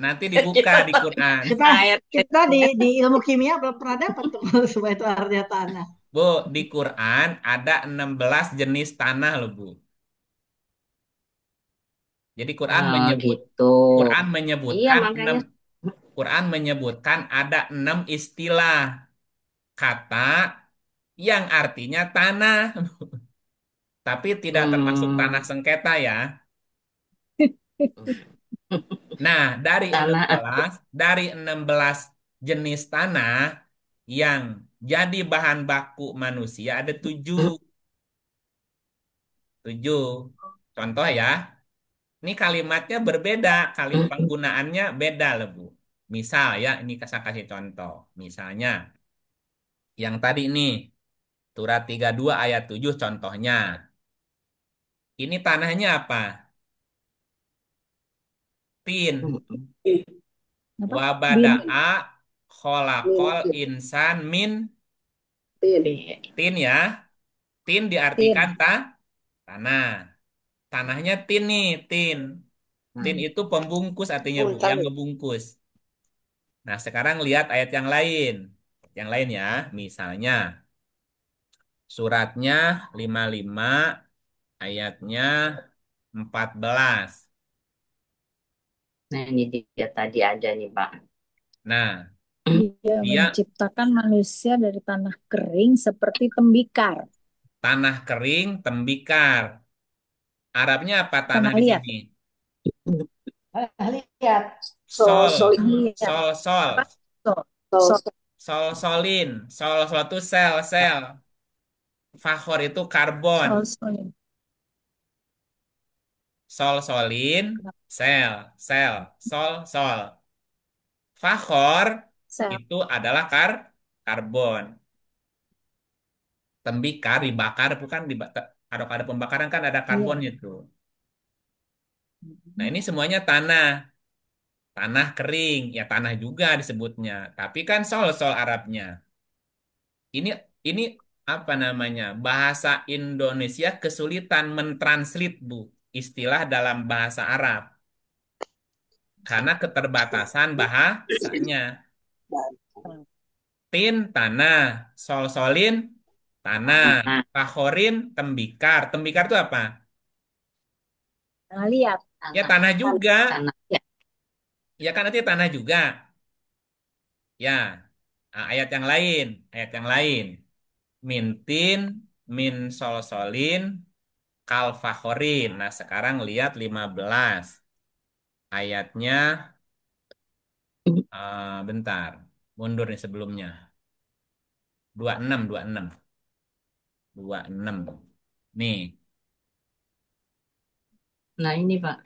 Speaker 1: nanti
Speaker 4: Jadi
Speaker 1: dibuka di Quran.
Speaker 5: Kita
Speaker 4: air.
Speaker 5: kita di ilmu kimia belum pernah dapat tuh supaya itu artinya tanah.
Speaker 1: Bu, di Quran ada 16 jenis tanah loh, Bu. Jadi
Speaker 4: Oh gitu.
Speaker 1: Quran
Speaker 4: Iya
Speaker 1: menyebutkan
Speaker 4: makanya.
Speaker 1: Quran menyebutkan ada 6 istilah kata yang artinya tanah, tapi tidak termasuk tanah
Speaker 4: Hmm,
Speaker 1: sengketa ya. Nah,
Speaker 4: tanah.
Speaker 1: dari 16 jenis tanah yang jadi bahan baku manusia ada 7. 7. Contoh ya, ini kalimatnya berbeda, penggunaannya beda loh, Bu. Misal ya, ini saya kasih contoh. Misalnya, yang tadi nih, surat 32 ayat 7 contohnya. Ini tanahnya apa? Tin.
Speaker 2: Apa? Bin.
Speaker 1: Wabada'a kholakol insan min tin ya. Tin diartikan
Speaker 2: Tin.
Speaker 1: tanah. Tanahnya tin nih, tin. Tin
Speaker 2: Hmm.
Speaker 1: itu pembungkus artinya, Bu,
Speaker 3: Puntal.
Speaker 1: yang ngebungkus. Nah, sekarang lihat ayat yang lain. Yang lain ya, misalnya suratnya 55 ayatnya 14.
Speaker 4: Nah ini dia tadi ada nih Pak.
Speaker 1: Nah,
Speaker 2: Dia
Speaker 1: dia
Speaker 2: menciptakan manusia dari tanah kering seperti tembikar.
Speaker 1: tanah kering tembikar. Arabnya apa tanah
Speaker 2: Tanah
Speaker 1: di
Speaker 2: liat.
Speaker 1: sini?
Speaker 5: Lihat.
Speaker 1: Sol,
Speaker 2: Tanah liat. Apa?
Speaker 1: sol.
Speaker 2: Sol. Sol.
Speaker 1: Solin. Sol itu sel. Fahor itu karbon.
Speaker 2: Sol. Sol.
Speaker 1: Solin, sel. Sol. Fahor
Speaker 2: Sel.
Speaker 1: itu adalah karbon. Tembikar dibakar bukan kalau ada pembakaran kan ada karbon
Speaker 2: Iya.
Speaker 1: itu. Nah, ini semuanya tanah, tanah kering, ya tanah juga disebutnya. Tapi kan sol Arabnya. Ini ini apa namanya? Bahasa Indonesia kesulitan mentranslate, Bu, istilah dalam bahasa Arab karena keterbatasan bahasanya. Tin tanah, solin tanah,
Speaker 4: Nah,
Speaker 1: fahorin tembikar. Tembikar itu apa?
Speaker 2: Tanah liat.
Speaker 1: Ya
Speaker 4: tanah
Speaker 1: tanah juga.
Speaker 4: tanah ya.
Speaker 1: Ya kan nanti tanah juga. Ya. Nah, ayat yang lain. Mintin, min solin, kalfahorin. Nah, sekarang lihat 15. Ayatnya, bentar. Mundur nih sebelumnya. 26. 26. Nih.
Speaker 4: Nah ini Pak.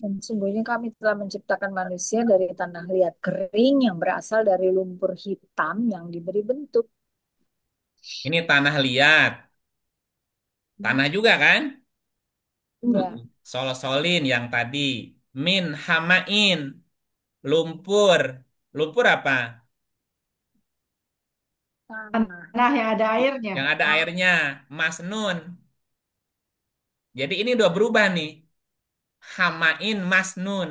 Speaker 2: Dan sesungguhnya kami telah menciptakan manusia dari tanah liat kering yang berasal dari lumpur hitam yang diberi bentuk.
Speaker 1: Ini tanah liat. Tanah juga kan?
Speaker 2: Ya,
Speaker 1: Solin yang tadi. Min hamain. Lumpur. Lumpur apa?
Speaker 2: tanah.
Speaker 5: Tanah yang ada airnya.
Speaker 1: Yang ada airnya. Masnun. Jadi ini udah berubah nih. Hamain masnun.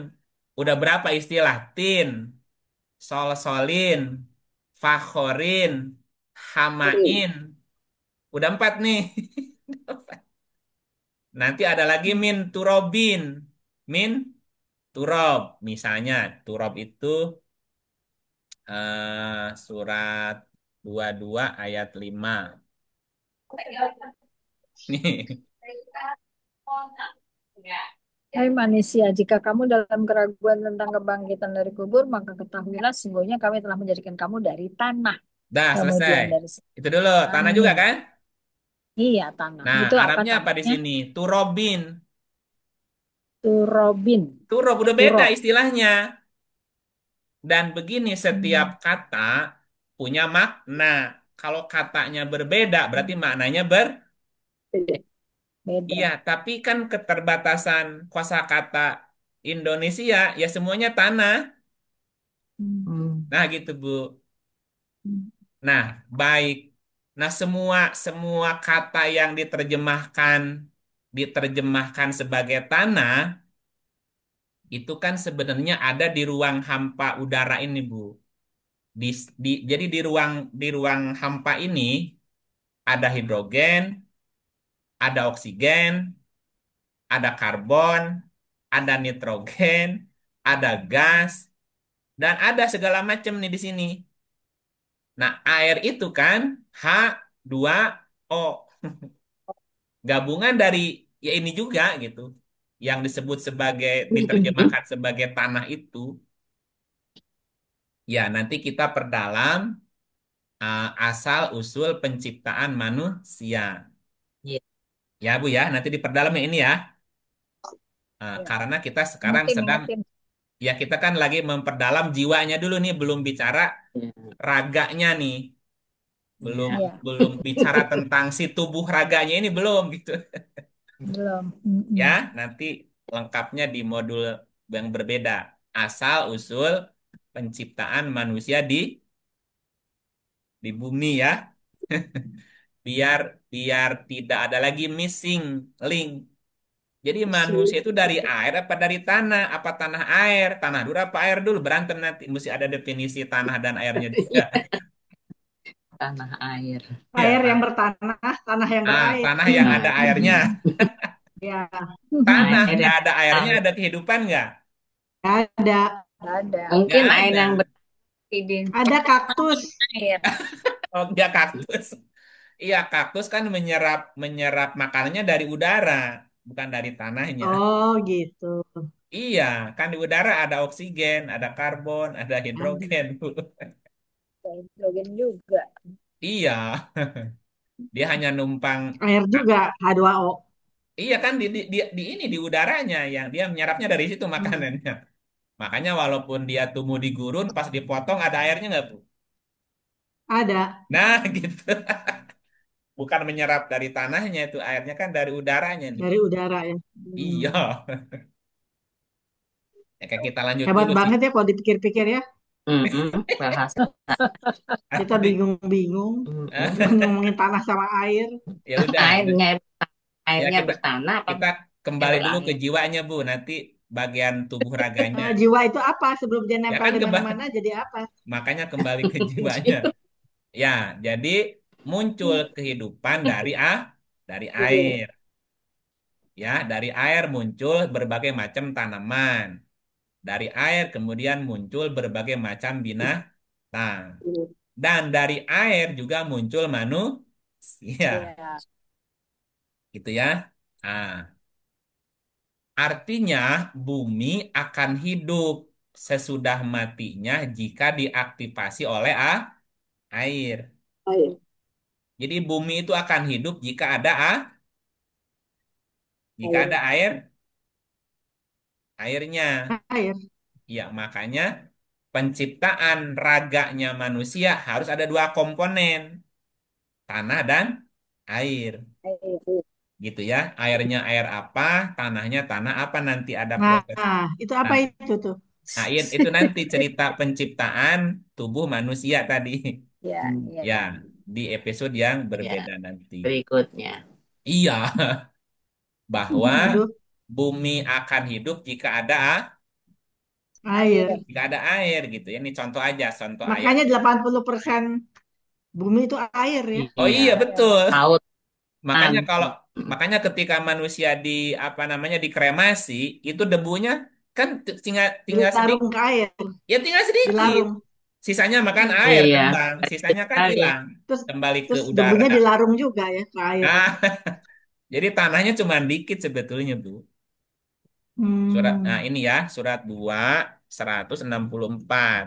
Speaker 1: Udah berapa istilah? Tin, solin, fakhorin, hamain. Udah 4 nih. Nanti ada lagi min turobin. Min turob. Misalnya turob itu surat 22 ayat 5. Nih.
Speaker 2: Hai manusia, jika kamu dalam keraguan tentang kebangkitan dari kubur, maka ketahuilah sesungguhnya kami telah menjadikan kamu dari tanah.
Speaker 1: Dah selesai.
Speaker 2: Kemudian dari
Speaker 1: Itu dulu. Tanah juga
Speaker 2: angin.
Speaker 1: kan?
Speaker 2: Iya, tanah.
Speaker 1: Nah,
Speaker 2: Itu apa
Speaker 1: Arabnya apa di
Speaker 2: tanahnya?
Speaker 1: sini? Turobin.
Speaker 2: Turobin.
Speaker 1: Turob udah beda
Speaker 2: Turob.
Speaker 1: istilahnya. Dan begini setiap
Speaker 2: Hmm.
Speaker 1: kata punya makna. Kalau katanya berbeda, berarti maknanya iya,
Speaker 2: Beda.
Speaker 1: tapi kan keterbatasan kosakata Indonesia, ya semuanya tanah.
Speaker 2: Hmm.
Speaker 4: Hmm.
Speaker 1: Nah, gitu, Bu.
Speaker 2: Hmm.
Speaker 1: Nah, baik. Nah, semua semua kata yang diterjemahkan diterjemahkan sebagai tanah, itu kan sebenarnya ada di ruang hampa udara ini, Bu. Jadi di ruang hampa ini ada hidrogen, ada oksigen, ada karbon, ada nitrogen, ada gas, dan ada segala macam nih di sini. Nah, air itu kan H2O. Gabungan dari ya ini juga gitu. Yang disebut sebagai diterjemahkan sebagai tanah itu, ya nanti kita perdalam asal usul penciptaan manusia.
Speaker 4: Iya.
Speaker 1: Ya, Bu ya, nanti diperdalam yang ini ya.
Speaker 2: Ya.
Speaker 1: Karena kita sekarang
Speaker 2: Ingatin,
Speaker 1: sedang
Speaker 2: ingatin.
Speaker 1: ya kita kan lagi memperdalam jiwanya dulu nih, belum bicara
Speaker 4: Iya.
Speaker 1: raganya nih. Belum
Speaker 4: Iya.
Speaker 2: Ya,
Speaker 1: belum bicara tentang si tubuh raganya ini belum gitu.
Speaker 2: belum.
Speaker 1: Ya,
Speaker 2: Mm-mm.
Speaker 1: nanti lengkapnya di modul yang berbeda. Asal usul penciptaan manusia di bumi ya. Biar biar tidak ada lagi missing link. Jadi manusia itu dari air apa dari tanah? Apa tanah air? Tanah dulu apa air dulu? Berantem nanti. Mesti ada definisi tanah dan airnya juga.
Speaker 4: Tanah air.
Speaker 1: Ya,
Speaker 5: Air yang bertanah, tanah yang berair.
Speaker 1: tanah yang ada airnya.
Speaker 5: Ya,
Speaker 1: Tanah
Speaker 4: Air
Speaker 1: nggak
Speaker 4: yang
Speaker 1: ada airnya,
Speaker 4: air.
Speaker 1: ada kehidupan nggak?
Speaker 5: ada.
Speaker 2: Ada.
Speaker 1: Nggak
Speaker 4: Mungkin air
Speaker 1: ada.
Speaker 4: yang beridin.
Speaker 5: Ada kaktus.
Speaker 2: Air.
Speaker 1: Oh, nggak kaktus. Iya, kaktus kan menyerap menyerap makanannya dari udara, bukan dari tanahnya.
Speaker 5: Oh, gitu.
Speaker 1: Iya, kan di udara ada oksigen, ada karbon, ada
Speaker 5: Ada.
Speaker 1: hidrogen.
Speaker 2: Ada hidrogen juga.
Speaker 1: Iya, dia hanya numpang.
Speaker 5: Air juga H2O.
Speaker 1: Iya kan di ini di udaranya yang dia menyerapnya dari situ
Speaker 5: Hmm,
Speaker 1: makanannya. Makanya walaupun dia tumbuh di gurun, pas dipotong ada airnya nggak, Bu?
Speaker 5: ada
Speaker 1: Nah, gitu. Bukan menyerap dari tanahnya itu airnya kan dari udaranya nih.
Speaker 5: dari udara ya.
Speaker 1: Iya.
Speaker 5: Hmm.
Speaker 1: Ya, kayak kita lanjut
Speaker 5: Hebat
Speaker 1: dulu sih.
Speaker 5: banget ya kalau dipikir-pikir ya.
Speaker 4: Bahasa.
Speaker 5: Kita bingung-bingung. Cuma ngomongin tanah sama air.
Speaker 1: Ya udah,
Speaker 4: Airnya
Speaker 1: ya
Speaker 4: airnya
Speaker 1: kita
Speaker 4: bertanah apa
Speaker 1: kita
Speaker 4: air
Speaker 1: kembali dulu ke
Speaker 4: berlangit?
Speaker 1: jiwanya, Bu. Nanti bagian tubuh raganya.
Speaker 5: Jiwa itu apa? Sebelum dia
Speaker 1: Ya
Speaker 5: nempel
Speaker 1: kan
Speaker 5: di mana-mana jadi apa?
Speaker 1: makanya kembali ke jiwanya. Ya, jadi muncul kehidupan dari air. Ya, dari air muncul berbagai macam tanaman. Dari air kemudian muncul berbagai macam binatang. Dan dari air juga muncul manusia.
Speaker 2: Ya.
Speaker 1: Gitu ya. Nah, artinya bumi akan hidup sesudah matinya jika diaktifasi oleh air. Jadi bumi itu akan hidup jika ada airnya.
Speaker 5: Air.
Speaker 1: Ya, makanya penciptaan raganya manusia harus ada dua komponen, tanah dan air.
Speaker 2: Air.
Speaker 1: Gitu ya. Airnya air apa, tanahnya tanah apa nanti ada proses.
Speaker 5: Nah, itu apa
Speaker 1: Nah,
Speaker 5: itu tuh?
Speaker 1: itu nanti cerita penciptaan tubuh manusia tadi.
Speaker 2: Ya, ya,
Speaker 1: Ya,
Speaker 2: ya.
Speaker 1: di episode yang
Speaker 4: Ya,
Speaker 1: berbeda nanti.
Speaker 4: berikutnya.
Speaker 1: Iya, bahwa
Speaker 5: Aduh,
Speaker 1: bumi akan hidup
Speaker 5: air.
Speaker 1: jika ada air gitu ya. Ini contoh aja, contoh ayat.
Speaker 5: Makanya 80% bumi itu air ya.
Speaker 1: Oh
Speaker 4: Iya,
Speaker 1: iya betul.
Speaker 4: laut.
Speaker 1: Makanya kalau makanya ketika manusia apa namanya dikremasi, itu debunya kan tinggal tinggal sedikit,
Speaker 5: Dilarung ke air,
Speaker 1: ya tinggal sedikit.
Speaker 5: dilarung.
Speaker 1: Sisanya makan
Speaker 5: Hmm.
Speaker 1: air
Speaker 4: Iya,
Speaker 1: kembang, sisanya kan
Speaker 4: sekali.
Speaker 1: hilang,
Speaker 5: Terus
Speaker 1: kembali ke
Speaker 5: terus
Speaker 1: udara.
Speaker 5: debunya dilarung juga ya ke air.
Speaker 1: Nah, jadi tanahnya cuma dikit sebetulnya, Bu. Nah
Speaker 5: Hmm.
Speaker 1: ini ya, surat 2 164.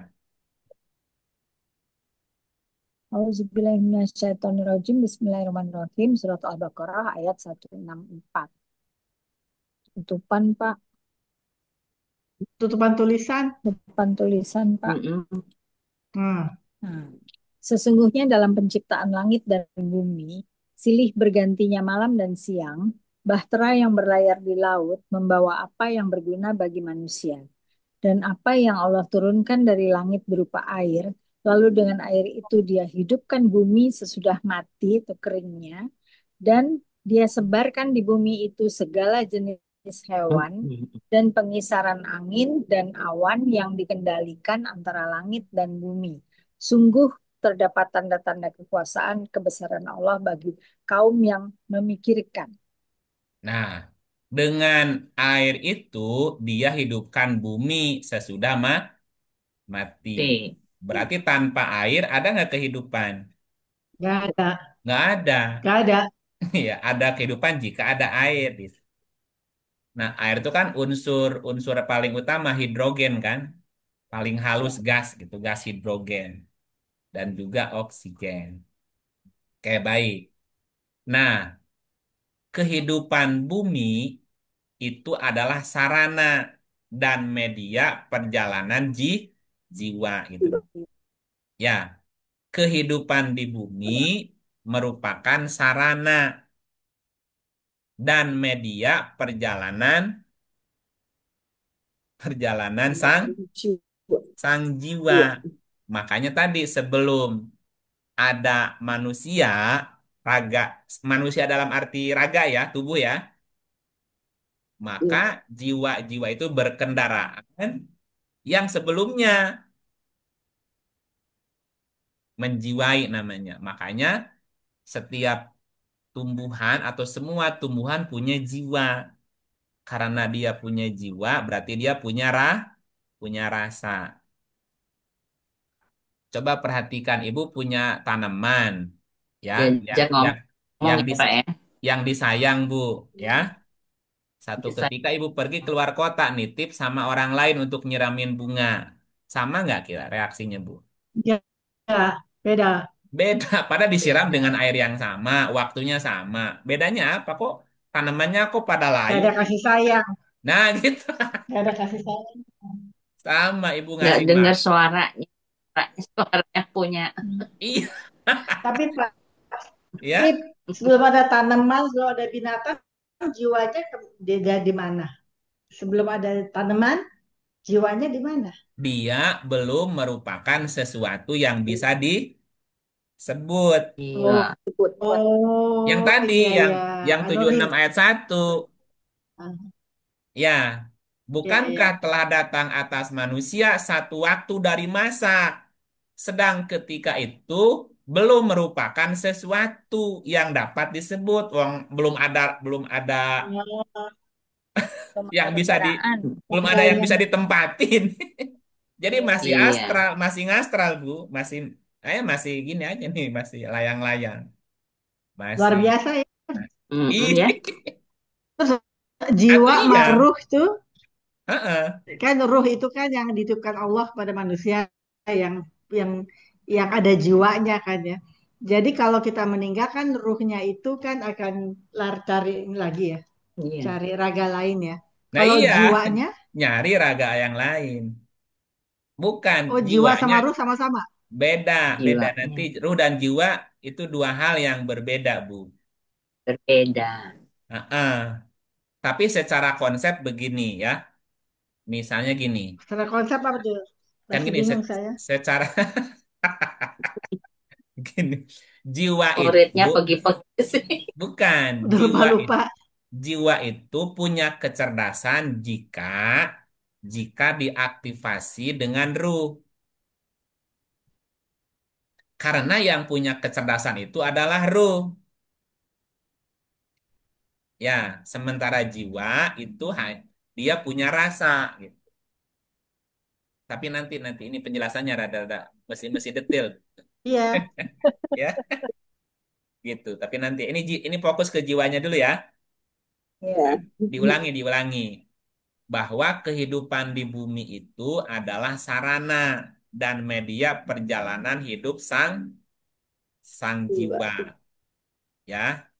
Speaker 2: Auzubillahiminasyaitonirrajim. Bismillahirrahmanirrahim. Surat Al-Baqarah ayat 164. Tutupan, Pak.
Speaker 5: Tutupan tulisan.
Speaker 2: Tutupan tulisan, Pak.
Speaker 4: Mm-mm.
Speaker 5: Hmm.
Speaker 2: Nah, sesungguhnya dalam penciptaan langit dan bumi, silih bergantinya malam dan siang, bahtera yang berlayar di laut membawa apa yang berguna bagi manusia. Dan apa yang Allah turunkan dari langit berupa air, lalu dengan air itu dia hidupkan bumi sesudah mati atau keringnya, dan Dia sebarkan di bumi itu segala jenis hewan dan pengisaran angin dan awan yang dikendalikan antara langit dan bumi. Sungguh terdapat tanda-tanda kekuasaan kebesaran Allah bagi kaum yang memikirkan.
Speaker 1: Nah, dengan air itu dia hidupkan bumi sesudah mati.
Speaker 4: Oke.
Speaker 1: Berarti tanpa air ada nggak kehidupan?
Speaker 5: Nggak ada,
Speaker 1: Nggak ada.
Speaker 5: nggak ada.
Speaker 1: Ya, ada kehidupan jika ada air. Nah, air itu kan unsur paling utama hidrogen kan, paling halus gas gitu, gas hidrogen dan juga oksigen. Oke, baik. Nah, kehidupan bumi itu adalah sarana dan media perjalanan jiwa gitu. Ya, kehidupan di bumi merupakan sarana dan media perjalanan perjalanan sang jiwa. Makanya tadi sebelum ada manusia, raga, manusia dalam arti raga ya, tubuh ya, maka jiwa-jiwa itu berkendaraan yang sebelumnya menjiwai namanya. Makanya setiap tumbuhan atau semua tumbuhan punya jiwa. Karena dia punya jiwa, berarti dia punya rasa. Coba perhatikan ibu punya tanaman, ya,
Speaker 4: Diajak
Speaker 1: yang
Speaker 4: ngomong
Speaker 1: yang
Speaker 4: ya
Speaker 1: dis,
Speaker 4: Pak ya.
Speaker 1: yang disayang bu, ya. Satu
Speaker 4: Bisa.
Speaker 1: ketika ibu pergi keluar kota, nitip sama orang lain untuk nyiramin bunga, sama nggak kira reaksinya bu?
Speaker 5: Ya, beda.
Speaker 1: Beda, pada disiram dengan
Speaker 5: Beda.
Speaker 1: air yang sama, waktunya sama. Bedanya apa kok? Tanamannya kok pada
Speaker 5: Nggak
Speaker 1: layu
Speaker 5: ada
Speaker 1: sih?
Speaker 5: kasih sayang.
Speaker 1: Nah, gitu.
Speaker 5: Nggak ada kasih sayang.
Speaker 1: Sama ibu
Speaker 4: Nggak
Speaker 1: ngasih
Speaker 4: dengar suaranya. Suaranya punya.
Speaker 1: Iya,
Speaker 5: Tapi Pak, ini
Speaker 1: ya.
Speaker 5: sebelum ada tanaman, sebelum ada binatang, jiwanya di mana? Sebelum ada tanaman, jiwanya di mana?
Speaker 1: Dia belum merupakan sesuatu yang bisa disebut.
Speaker 5: Oh,
Speaker 4: Iya.
Speaker 1: Yang
Speaker 5: oh,
Speaker 1: tadi,
Speaker 5: iya
Speaker 1: yang
Speaker 5: iya.
Speaker 1: yang
Speaker 5: Anu
Speaker 1: 76 ayat 1,
Speaker 5: ah,
Speaker 1: ya,
Speaker 5: iya iya.
Speaker 1: bukankah telah datang atas manusia satu waktu dari masa, sedang ketika itu belum merupakan sesuatu yang dapat disebut, wong belum ada
Speaker 2: Belum ada
Speaker 1: yang bisa
Speaker 2: kendaraan.
Speaker 1: belum ada yang
Speaker 5: Adanya.
Speaker 1: bisa ditempatin. Jadi
Speaker 2: Iya.
Speaker 1: masih
Speaker 4: Iya.
Speaker 1: astral, masih ngastral, Bu. Masih gini aja nih, masih layang-layang.
Speaker 5: Luar
Speaker 1: Masih.
Speaker 5: biasa ya.
Speaker 4: Ya.
Speaker 1: Ih,
Speaker 5: Terus jiwa
Speaker 1: iya.
Speaker 5: maruh tuh
Speaker 1: Heeh.
Speaker 5: kan ruh itu kan yang dititipkan Allah pada manusia yang yang yang ada jiwanya kan ya. Jadi kalau kita meninggal kan ruhnya itu kan akan cari ini lagi ya,
Speaker 4: Iya.
Speaker 5: cari raga lain ya.
Speaker 1: Nah
Speaker 5: Kalau
Speaker 1: iya,
Speaker 5: jiwanya,
Speaker 1: nyari raga yang lain. Bukan
Speaker 5: oh jiwa
Speaker 1: jiwanya
Speaker 5: sama ruh sama-sama.
Speaker 1: beda, beda. Nanti
Speaker 4: Jiwanya
Speaker 1: ruh dan jiwa itu dua hal yang berbeda, Bu.
Speaker 4: berbeda.
Speaker 1: Heeh. Tapi secara konsep begini ya. Misalnya gini,
Speaker 5: Secara konsep apa tuh?
Speaker 1: kan
Speaker 5: Masih
Speaker 1: gini
Speaker 5: bingung saya.
Speaker 1: secara gini. Jiwa itu
Speaker 4: Muridnya pergi-pergi sih.
Speaker 1: bukan
Speaker 5: Udah lupa-lupa.
Speaker 1: jiwa itu punya kecerdasan jika diaktifasi dengan ruh. Karena yang punya kecerdasan itu adalah ruh. Ya, sementara jiwa itu dia punya rasa gitu. Tapi nanti nanti ini penjelasannya rada-rada mesti detail
Speaker 5: Iya,
Speaker 1: ya, gitu. Tapi nanti ini fokus ke jiwanya dulu ya.
Speaker 2: Iya.
Speaker 1: Diulangi bahwa kehidupan di bumi itu adalah sarana dan media perjalanan hidup sang jiwa, ya.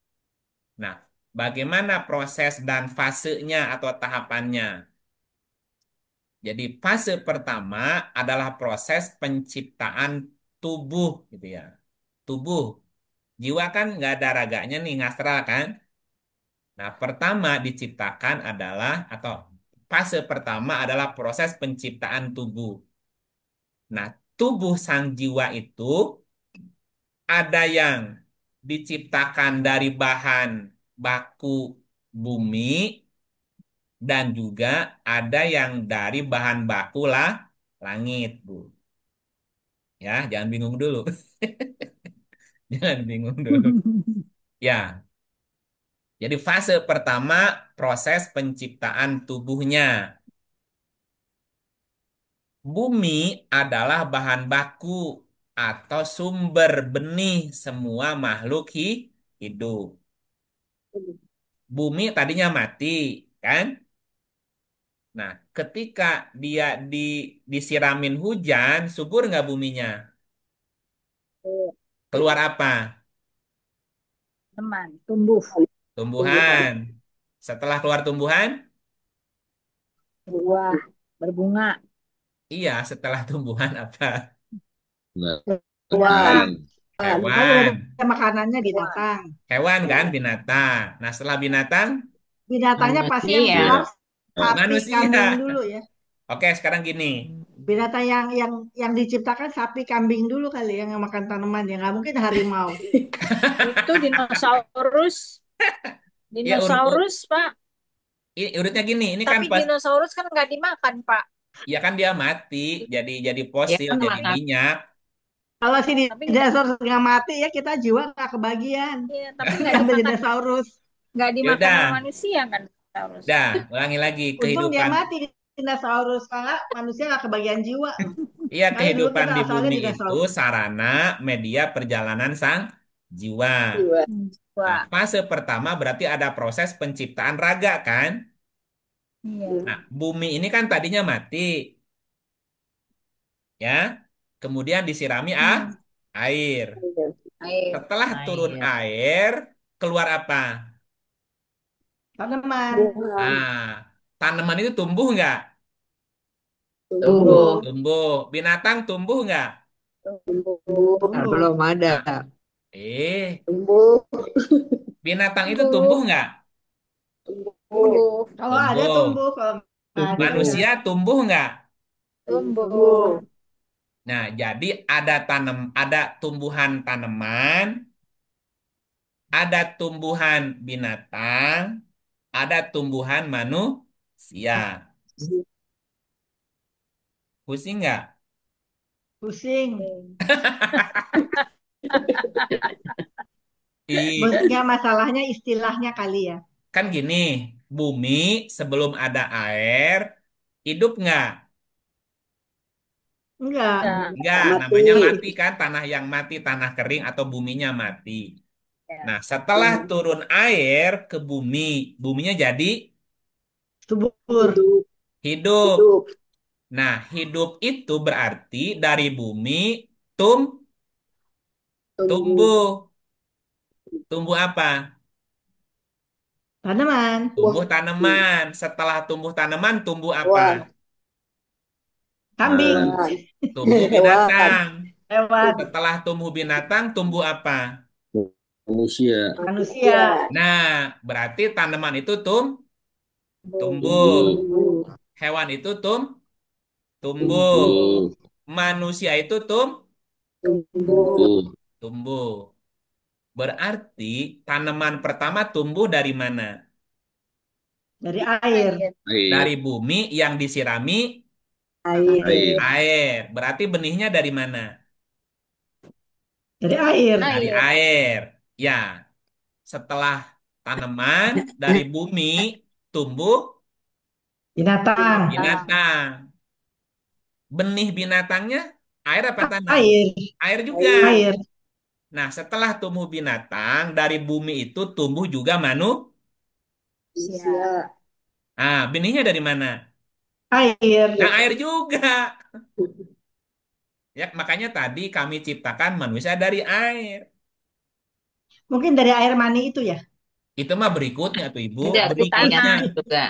Speaker 1: Nah, bagaimana proses dan fasenya atau tahapannya? Jadi fase pertama adalah proses penciptaan tubuh, gitu ya. Tubuh, jiwa kan nggak ada raganya nih, ngastral kan? Nah, pertama diciptakan adalah atau fase pertama adalah proses penciptaan tubuh. Nah, tubuh sang jiwa itu ada yang diciptakan dari bahan. baku bumi dan juga ada yang dari bahan baku lah langit, Bu. Ya, jangan bingung dulu. Jangan bingung dulu. Ya, jadi fase pertama proses penciptaan tubuhnya. Bumi adalah bahan baku atau sumber benih semua makhluk hidup. Bumi tadinya mati, kan? Nah, ketika dia disiramin hujan, subur nggak buminya? Keluar apa?
Speaker 2: Teman, tumbuh.
Speaker 1: Tumbuhan. Setelah keluar tumbuhan,
Speaker 2: Buah, berbunga.
Speaker 1: iya, setelah tumbuhan apa?
Speaker 6: Nah,
Speaker 2: Buah,
Speaker 5: Binatang.
Speaker 6: kan.
Speaker 5: Kan udah
Speaker 1: Hewan.
Speaker 5: ada makanannya
Speaker 2: buah.
Speaker 5: binatang.
Speaker 1: Hewan kan, binatang. Nah, setelah binatang,
Speaker 5: Binatangnya pasti yang
Speaker 4: Manusia.
Speaker 5: keluar
Speaker 6: Manusia.
Speaker 5: sapi, kambing
Speaker 1: manusia.
Speaker 5: dulu ya.
Speaker 1: Oke, sekarang gini.
Speaker 5: Binatang yang diciptakan sapi, kambing dulu kali yang makan tanaman ya. Nggak mungkin harimau.
Speaker 2: Itu dinosaurus.
Speaker 1: Ya,
Speaker 2: Dinosaurus, Pak.
Speaker 1: urutnya gini. Ini kan
Speaker 2: Tapi
Speaker 1: pas,
Speaker 2: dinosaurus kan nggak dimakan, Pak.
Speaker 1: ya kan dia mati, jadi
Speaker 4: Ya
Speaker 1: fosil,
Speaker 4: kan
Speaker 1: jadi
Speaker 4: makan.
Speaker 1: minyak.
Speaker 5: Kalau si
Speaker 2: Tapi
Speaker 5: dinosaurus nggak mati ya kita jiwa nggak kebagian.
Speaker 2: iya, tapi nggak
Speaker 5: Kata
Speaker 2: dimakan,
Speaker 5: dinosaurus.
Speaker 2: nggak
Speaker 1: Ya
Speaker 2: dimakan
Speaker 1: udah,
Speaker 2: sama manusia kan dinosaurus.
Speaker 1: dah, ulangi lagi
Speaker 5: Untung dia
Speaker 1: kehidupan.
Speaker 5: mati dinosaurus. Kalau manusia nggak kebagian jiwa.
Speaker 1: Iya,
Speaker 5: Makanya dulu
Speaker 1: kehidupan
Speaker 5: kita
Speaker 1: di
Speaker 5: asalnya
Speaker 1: bumi itu
Speaker 5: dinosaurus.
Speaker 1: sarana media perjalanan sang jiwa. Nah,
Speaker 2: Wah,
Speaker 1: fase pertama berarti ada proses penciptaan raga kan?
Speaker 2: iya.
Speaker 1: Nah, bumi ini kan tadinya mati, ya. Kemudian disirami
Speaker 2: Hmm.
Speaker 1: air.
Speaker 2: Air,
Speaker 1: Setelah turun
Speaker 4: Air.
Speaker 1: air, keluar apa?
Speaker 5: Tanaman.
Speaker 1: Ah, tanaman itu tumbuh nggak?
Speaker 4: Tumbuh.
Speaker 2: tumbuh,
Speaker 1: Tumbuh. Binatang tumbuh nggak?
Speaker 5: Tumbuh.
Speaker 4: Belum ada.
Speaker 1: Nah, eh,
Speaker 2: tumbuh,
Speaker 1: binatang itu tumbuh
Speaker 2: tumbuh,
Speaker 1: nggak?
Speaker 2: tumbuh,
Speaker 5: Kalau ada
Speaker 1: Tumbuh.
Speaker 5: tumbuh, kalau nggak ada
Speaker 4: Tumbuh.
Speaker 5: enggak.
Speaker 1: Manusia tumbuh nggak?
Speaker 2: tumbuh.
Speaker 1: Nah, jadi ada tumbuhan tanaman, ada tumbuhan binatang, ada tumbuhan manusia. Pusing nggak?
Speaker 5: Pusing.
Speaker 1: I,
Speaker 5: Nggak masalahnya istilahnya kali ya.
Speaker 1: kan gini, bumi sebelum ada air, hidup nggak?
Speaker 5: Enggak.
Speaker 2: Ya,
Speaker 1: Nggak, namanya mati kan, tanah yang mati, tanah kering atau buminya mati.
Speaker 2: ya.
Speaker 1: Nah, setelah turun air ke bumi, buminya jadi
Speaker 5: Subur.
Speaker 1: hidup. Nah, hidup itu berarti dari bumi tum tumbuh. Tumbuh apa?
Speaker 5: Tanaman.
Speaker 1: Tumbuh tanaman. Setelah tumbuh tanaman, tumbuh apa?
Speaker 5: Kambing.
Speaker 1: Tumbuh binatang.
Speaker 5: Hewan.
Speaker 1: Setelah tumbuh binatang, tumbuh apa?
Speaker 6: Manusia.
Speaker 5: Manusia.
Speaker 1: Nah, berarti tanaman itu tumbuh.
Speaker 6: Tumbuh.
Speaker 1: Hewan itu tumbuh.
Speaker 6: Tumbuh.
Speaker 1: Manusia itu
Speaker 6: Tumbuh.
Speaker 1: tumbuh. Berarti tanaman pertama tumbuh dari mana?
Speaker 5: Dari air.
Speaker 1: Dari
Speaker 6: Air.
Speaker 1: bumi yang disirami
Speaker 6: Air.
Speaker 1: air. Berarti benihnya dari mana?
Speaker 5: Dari air.
Speaker 1: Dari
Speaker 2: Air,
Speaker 1: air. Ya, setelah tanaman dari bumi tumbuh
Speaker 5: Binatang.
Speaker 1: binatang. Benih binatangnya air apa tanah?
Speaker 5: Air.
Speaker 1: Air juga.
Speaker 5: Air.
Speaker 1: Nah, setelah tumbuh binatang dari bumi itu tumbuh juga
Speaker 2: manusia.
Speaker 1: Ah, benihnya dari mana? Nah,
Speaker 5: Air.
Speaker 1: air juga. Ya, makanya tadi kami ciptakan manusia dari air.
Speaker 5: Mungkin dari air mani itu ya.
Speaker 1: Itu mah berikutnya tuh Ibu,
Speaker 4: Tidak,
Speaker 2: Itu
Speaker 1: berikutnya.
Speaker 2: tanah,
Speaker 4: tanah juga.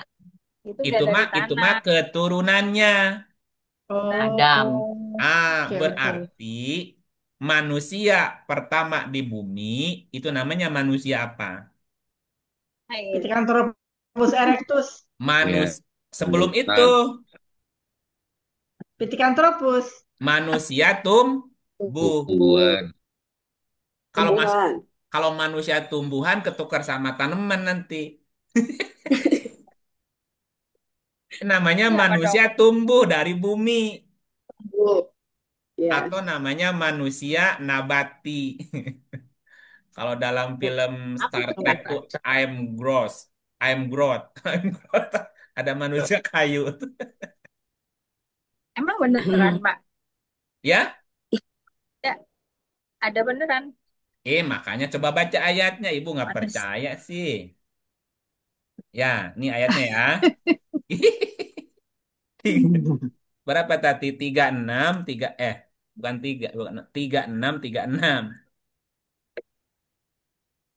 Speaker 2: itu udah
Speaker 1: Itu
Speaker 2: dari
Speaker 1: mah
Speaker 2: tanah.
Speaker 1: keturunannya.
Speaker 4: Adam.
Speaker 5: Oh.
Speaker 1: Ah,
Speaker 5: Oke, oke.
Speaker 1: berarti manusia pertama di bumi itu namanya manusia apa?
Speaker 2: Air,
Speaker 5: Pithecanthropus erectus.
Speaker 6: Ya.
Speaker 1: Sebelum itu
Speaker 6: Bukan.
Speaker 5: Pithecanthropus.
Speaker 1: manusia tumbuh.
Speaker 6: Tumbuhan.
Speaker 1: Kalau mas Kalau manusia tumbuhan ketukar sama tanaman nanti. Namanya
Speaker 2: Siapa dong?
Speaker 1: manusia tumbuh dari bumi.
Speaker 6: Bu. Ya.
Speaker 1: Atau namanya manusia nabati. Kalau dalam film
Speaker 2: Apa
Speaker 1: Star
Speaker 2: tuh
Speaker 1: Trek tuh
Speaker 4: Nggak.
Speaker 1: I'm Groot. I'm Groot. I'm Groot. Ada manusia kayu.
Speaker 2: emang beneran, Pak?
Speaker 1: Ya?
Speaker 2: Ya, ada beneran
Speaker 1: Makanya coba baca ayatnya. Ibu nggak
Speaker 2: manusia.
Speaker 1: percaya sih. Ya, ini ayatnya ya. Berapa tadi? 36, 3, bukan 3, bukan 36, 36.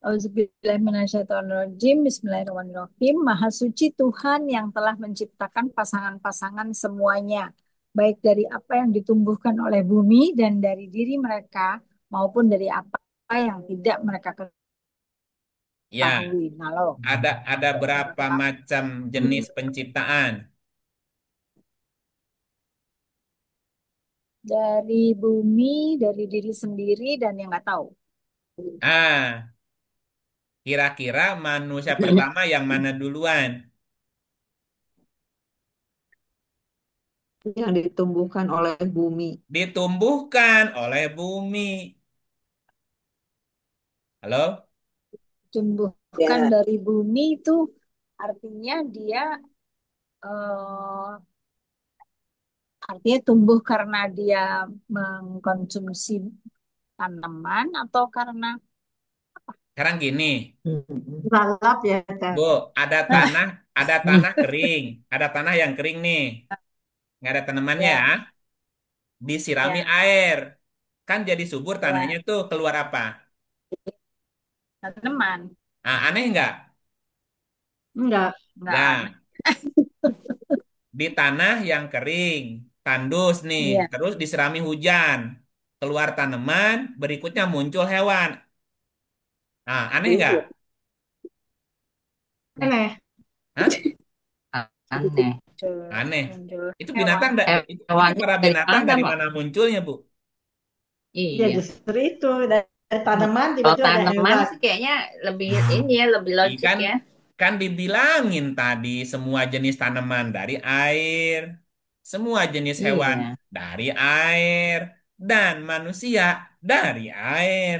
Speaker 2: Auzubillahiminasyaitonirrajim. Bismillahirrahmanirrahim. Maha suci Tuhan yang telah menciptakan pasangan-pasangan semuanya, baik dari apa yang ditumbuhkan oleh bumi dan dari diri mereka, maupun dari apa yang tidak mereka
Speaker 1: Ya,
Speaker 2: ketahui. Nah, lo.
Speaker 1: ada berapa macam jenis penciptaan?
Speaker 2: Dari bumi, dari diri sendiri, dan yang nggak tahu.
Speaker 1: Ah, kira-kira manusia pertama yang mana duluan?
Speaker 7: yang ditumbuhkan oleh bumi.
Speaker 1: Ditumbuhkan oleh bumi. Halo?
Speaker 2: Tumbuhkan
Speaker 6: Ya.
Speaker 2: dari bumi itu artinya dia eh, artinya tumbuh karena dia mengkonsumsi tanaman atau karena
Speaker 1: Sekarang gini,
Speaker 5: Lalap ya.
Speaker 1: Bu, ada tanah, ada tanah kering, ada tanah yang kering nih, nggak ada tanamannya ya,
Speaker 2: ya
Speaker 1: disirami
Speaker 2: ya
Speaker 1: air, kan jadi subur tanahnya
Speaker 2: ya
Speaker 1: tuh keluar apa?
Speaker 2: tanaman.
Speaker 1: Ah, aneh nggak?
Speaker 5: Enggak.
Speaker 2: Nggak aneh.
Speaker 1: Nah, di tanah yang kering, tandus nih,
Speaker 2: Iya.
Speaker 1: terus diserami hujan, keluar tanaman, berikutnya muncul hewan. Ah, aneh nggak?
Speaker 6: Iya.
Speaker 5: Aneh.
Speaker 1: Hah?
Speaker 4: Aneh.
Speaker 2: muncul
Speaker 1: Aneh.
Speaker 2: muncul
Speaker 1: Itu
Speaker 2: hewan.
Speaker 1: binatang, itu
Speaker 4: Hewannya
Speaker 1: para
Speaker 4: dari
Speaker 1: binatang
Speaker 4: mana,
Speaker 1: dari
Speaker 4: Mbak?
Speaker 1: mana munculnya, Bu?
Speaker 5: Ya
Speaker 4: Iya.
Speaker 5: justru itu dari tanaman
Speaker 4: Kalau
Speaker 5: tiba-tiba ada
Speaker 4: tanaman
Speaker 5: hewan.
Speaker 4: sih kayaknya lebih ini ya, lebih logik
Speaker 1: Ikan
Speaker 4: ya.
Speaker 1: kan dibilangin tadi semua jenis tanaman dari air, semua jenis hewan
Speaker 4: Iya.
Speaker 1: dari air, dan manusia dari air.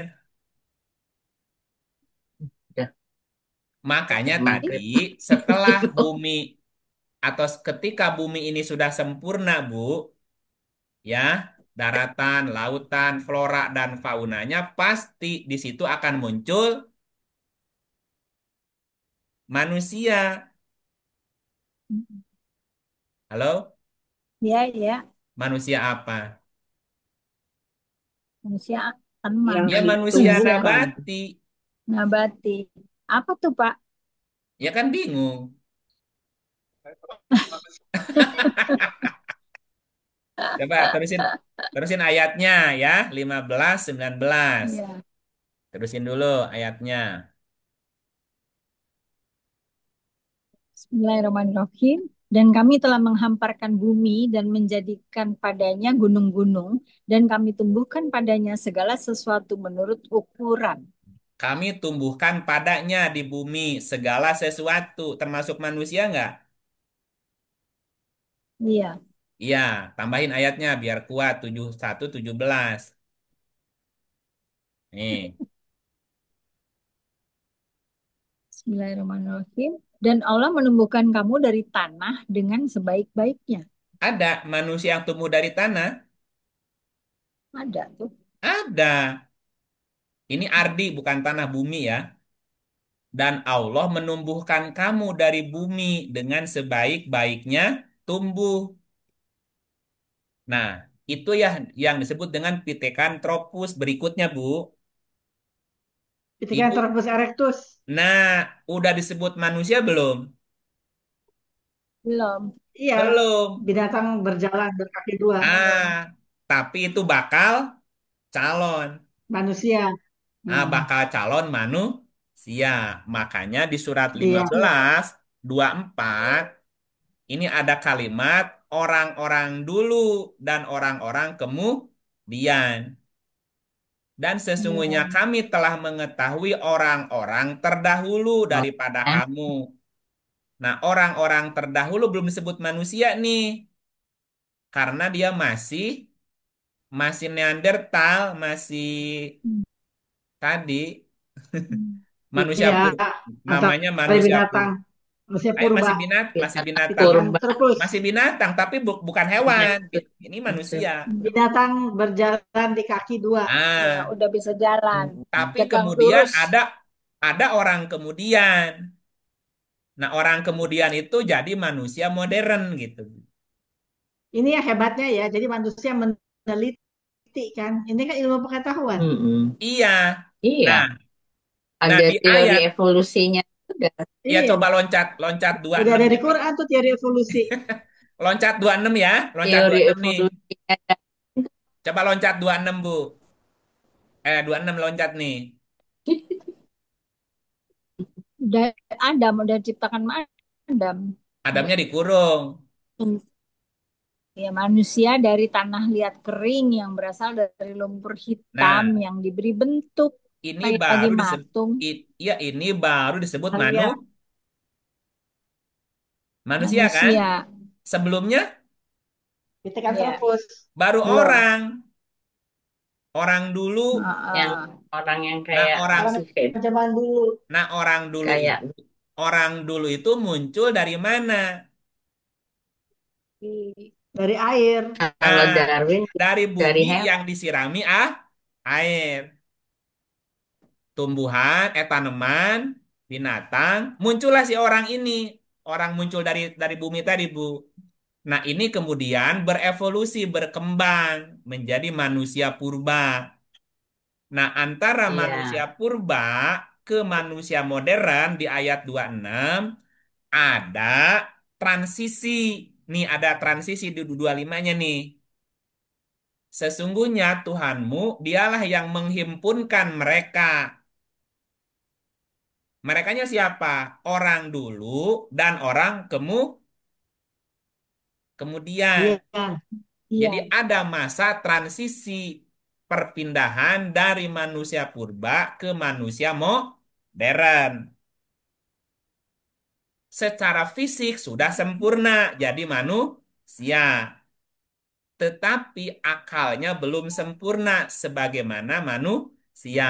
Speaker 4: Udah,
Speaker 1: Makanya
Speaker 4: udah
Speaker 1: tadi
Speaker 4: maghrib.
Speaker 1: setelah bumi atau ketika bumi ini sudah sempurna, Bu, ya, daratan, lautan, flora dan faunanya pasti di situ akan muncul manusia. Halo?
Speaker 2: Ya ya
Speaker 1: Manusia apa?
Speaker 2: manusia tanaman
Speaker 7: Yang
Speaker 1: Ya manusia
Speaker 2: manusia
Speaker 7: ditumbuhkan.
Speaker 1: nabati.
Speaker 2: nabati. Apa tuh, Pak?
Speaker 1: Ya kan bingung. Coba terusin terusin ayatnya ya, 15, 19.
Speaker 2: Ya.
Speaker 1: Terusin dulu ayatnya.
Speaker 2: Bismillahirrahmanirrahim. Dan kami telah menghamparkan bumi dan menjadikan padanya gunung-gunung, dan kami tumbuhkan padanya segala sesuatu menurut ukuran.
Speaker 1: Kami tumbuhkan padanya di bumi segala sesuatu, termasuk manusia nggak?
Speaker 2: Iya.
Speaker 1: Iya, tambahin ayatnya biar kuat, 71, 17. Nih,
Speaker 2: Bismillahirrahmanirrahim. Dan Allah menumbuhkan kamu dari tanah dengan sebaik-baiknya.
Speaker 1: ada manusia yang tumbuh dari tanah?
Speaker 2: Ada tuh.
Speaker 1: Ada. Ini ardi bukan tanah bumi ya. Dan Allah menumbuhkan kamu dari bumi dengan sebaik-baiknya tumbuh. Nah, itu ya yang disebut dengan Pithecanthropus berikutnya, Bu. Ibu,
Speaker 5: Pithecanthropus erectus.
Speaker 1: nah, udah disebut manusia belum?
Speaker 2: Belum.
Speaker 5: Iya,
Speaker 1: Belum.
Speaker 5: binatang berjalan berkaki dua.
Speaker 1: Ah, tapi itu bakal calon.
Speaker 5: Manusia.
Speaker 1: Bakal calon manusia. Makanya di surat
Speaker 5: Iya.
Speaker 1: 15, 24, ini ada kalimat orang-orang dulu dan orang-orang kemudian. Dan sesungguhnya kami telah mengetahui orang-orang terdahulu
Speaker 4: Oh,
Speaker 1: daripada
Speaker 4: ya.
Speaker 1: kamu. Nah, orang-orang terdahulu belum disebut manusia nih, karena dia masih masih Neandertal, masih tadi manusia
Speaker 5: Iya,
Speaker 1: pur, namanya
Speaker 5: antara
Speaker 1: manusia pur.
Speaker 5: binatang, manusia
Speaker 1: Ayo
Speaker 5: purba.
Speaker 1: masih
Speaker 4: Binatang
Speaker 1: binatang,
Speaker 4: purba.
Speaker 5: Pithecanthropus.
Speaker 1: masih binatang, tapi bukan hewan. Ini
Speaker 4: Betul.
Speaker 1: manusia.
Speaker 5: Binatang berjalan di kaki dua.
Speaker 2: Ya,
Speaker 1: Ah,
Speaker 2: udah bisa jalan,
Speaker 1: tapi
Speaker 2: tegak
Speaker 1: kemudian
Speaker 2: lurus.
Speaker 1: ada orang kemudian. Nah, orang kemudian itu jadi manusia modern gitu.
Speaker 5: Ini yang hebatnya ya. Jadi manusia meneliti kan. Ini kan ilmu pengetahuan.
Speaker 4: Mm-mm.
Speaker 1: Iya.
Speaker 4: Iya,
Speaker 1: Nah, nah
Speaker 4: ada
Speaker 1: di
Speaker 4: teori
Speaker 1: ayat
Speaker 4: evolusinya juga.
Speaker 1: ya
Speaker 5: Iya,
Speaker 1: coba loncat loncat
Speaker 5: udah
Speaker 1: 26
Speaker 5: dari
Speaker 1: coba.
Speaker 5: Quran tuh teori evolusi.
Speaker 1: Loncat 26 ya, loncat
Speaker 4: Teori
Speaker 1: 26 nih.
Speaker 4: evolusinya.
Speaker 1: Coba loncat 26 Bu. 26 loncat nih.
Speaker 2: Udah Adam udah diciptakan Adam.
Speaker 1: Adamnya dikurung.
Speaker 2: Ya, manusia dari tanah liat kering yang berasal dari lumpur hitam
Speaker 1: Nah,
Speaker 2: yang diberi bentuk
Speaker 1: ini
Speaker 2: kayak
Speaker 1: baru disebut
Speaker 2: matung
Speaker 1: ya ini baru disebut
Speaker 5: Alia,
Speaker 1: manusia kan?
Speaker 2: manusia.
Speaker 1: Sebelumnya
Speaker 2: Ya,
Speaker 5: Pithecanthropus.
Speaker 1: baru
Speaker 5: Belum.
Speaker 1: orang dulu.
Speaker 4: Yang
Speaker 2: heeh.
Speaker 4: orang yang
Speaker 1: Nah,
Speaker 4: kayak
Speaker 1: orang
Speaker 5: Orang
Speaker 4: arsitek,
Speaker 5: zaman dulu.
Speaker 1: nah
Speaker 4: kayak
Speaker 1: orang dulu itu muncul dari mana?
Speaker 5: Dari air.
Speaker 4: kalau
Speaker 1: Ah,
Speaker 4: Darwin
Speaker 1: dari
Speaker 4: dari
Speaker 1: bumi
Speaker 4: hewan.
Speaker 1: yang disirami air. Tumbuhan, tanaman, binatang, muncullah si orang ini. Orang muncul dari bumi tadi, Bu. Nah, ini kemudian berevolusi, berkembang menjadi manusia purba. Nah, antara manusia
Speaker 4: Iya,
Speaker 1: purba ke manusia modern di ayat 26 ada transisi. Nih, ada transisi di 25-nya nih. Sesungguhnya Tuhanmu, dialah yang menghimpunkan mereka. Merekanya siapa? Orang dulu dan orang kemudian.
Speaker 5: Iya.
Speaker 1: Jadi
Speaker 2: Iya,
Speaker 1: ada masa transisi perpindahan dari manusia purba ke manusia modern. Secara fisik sudah sempurna jadi manusia, tetapi akalnya belum sempurna sebagaimana manusia.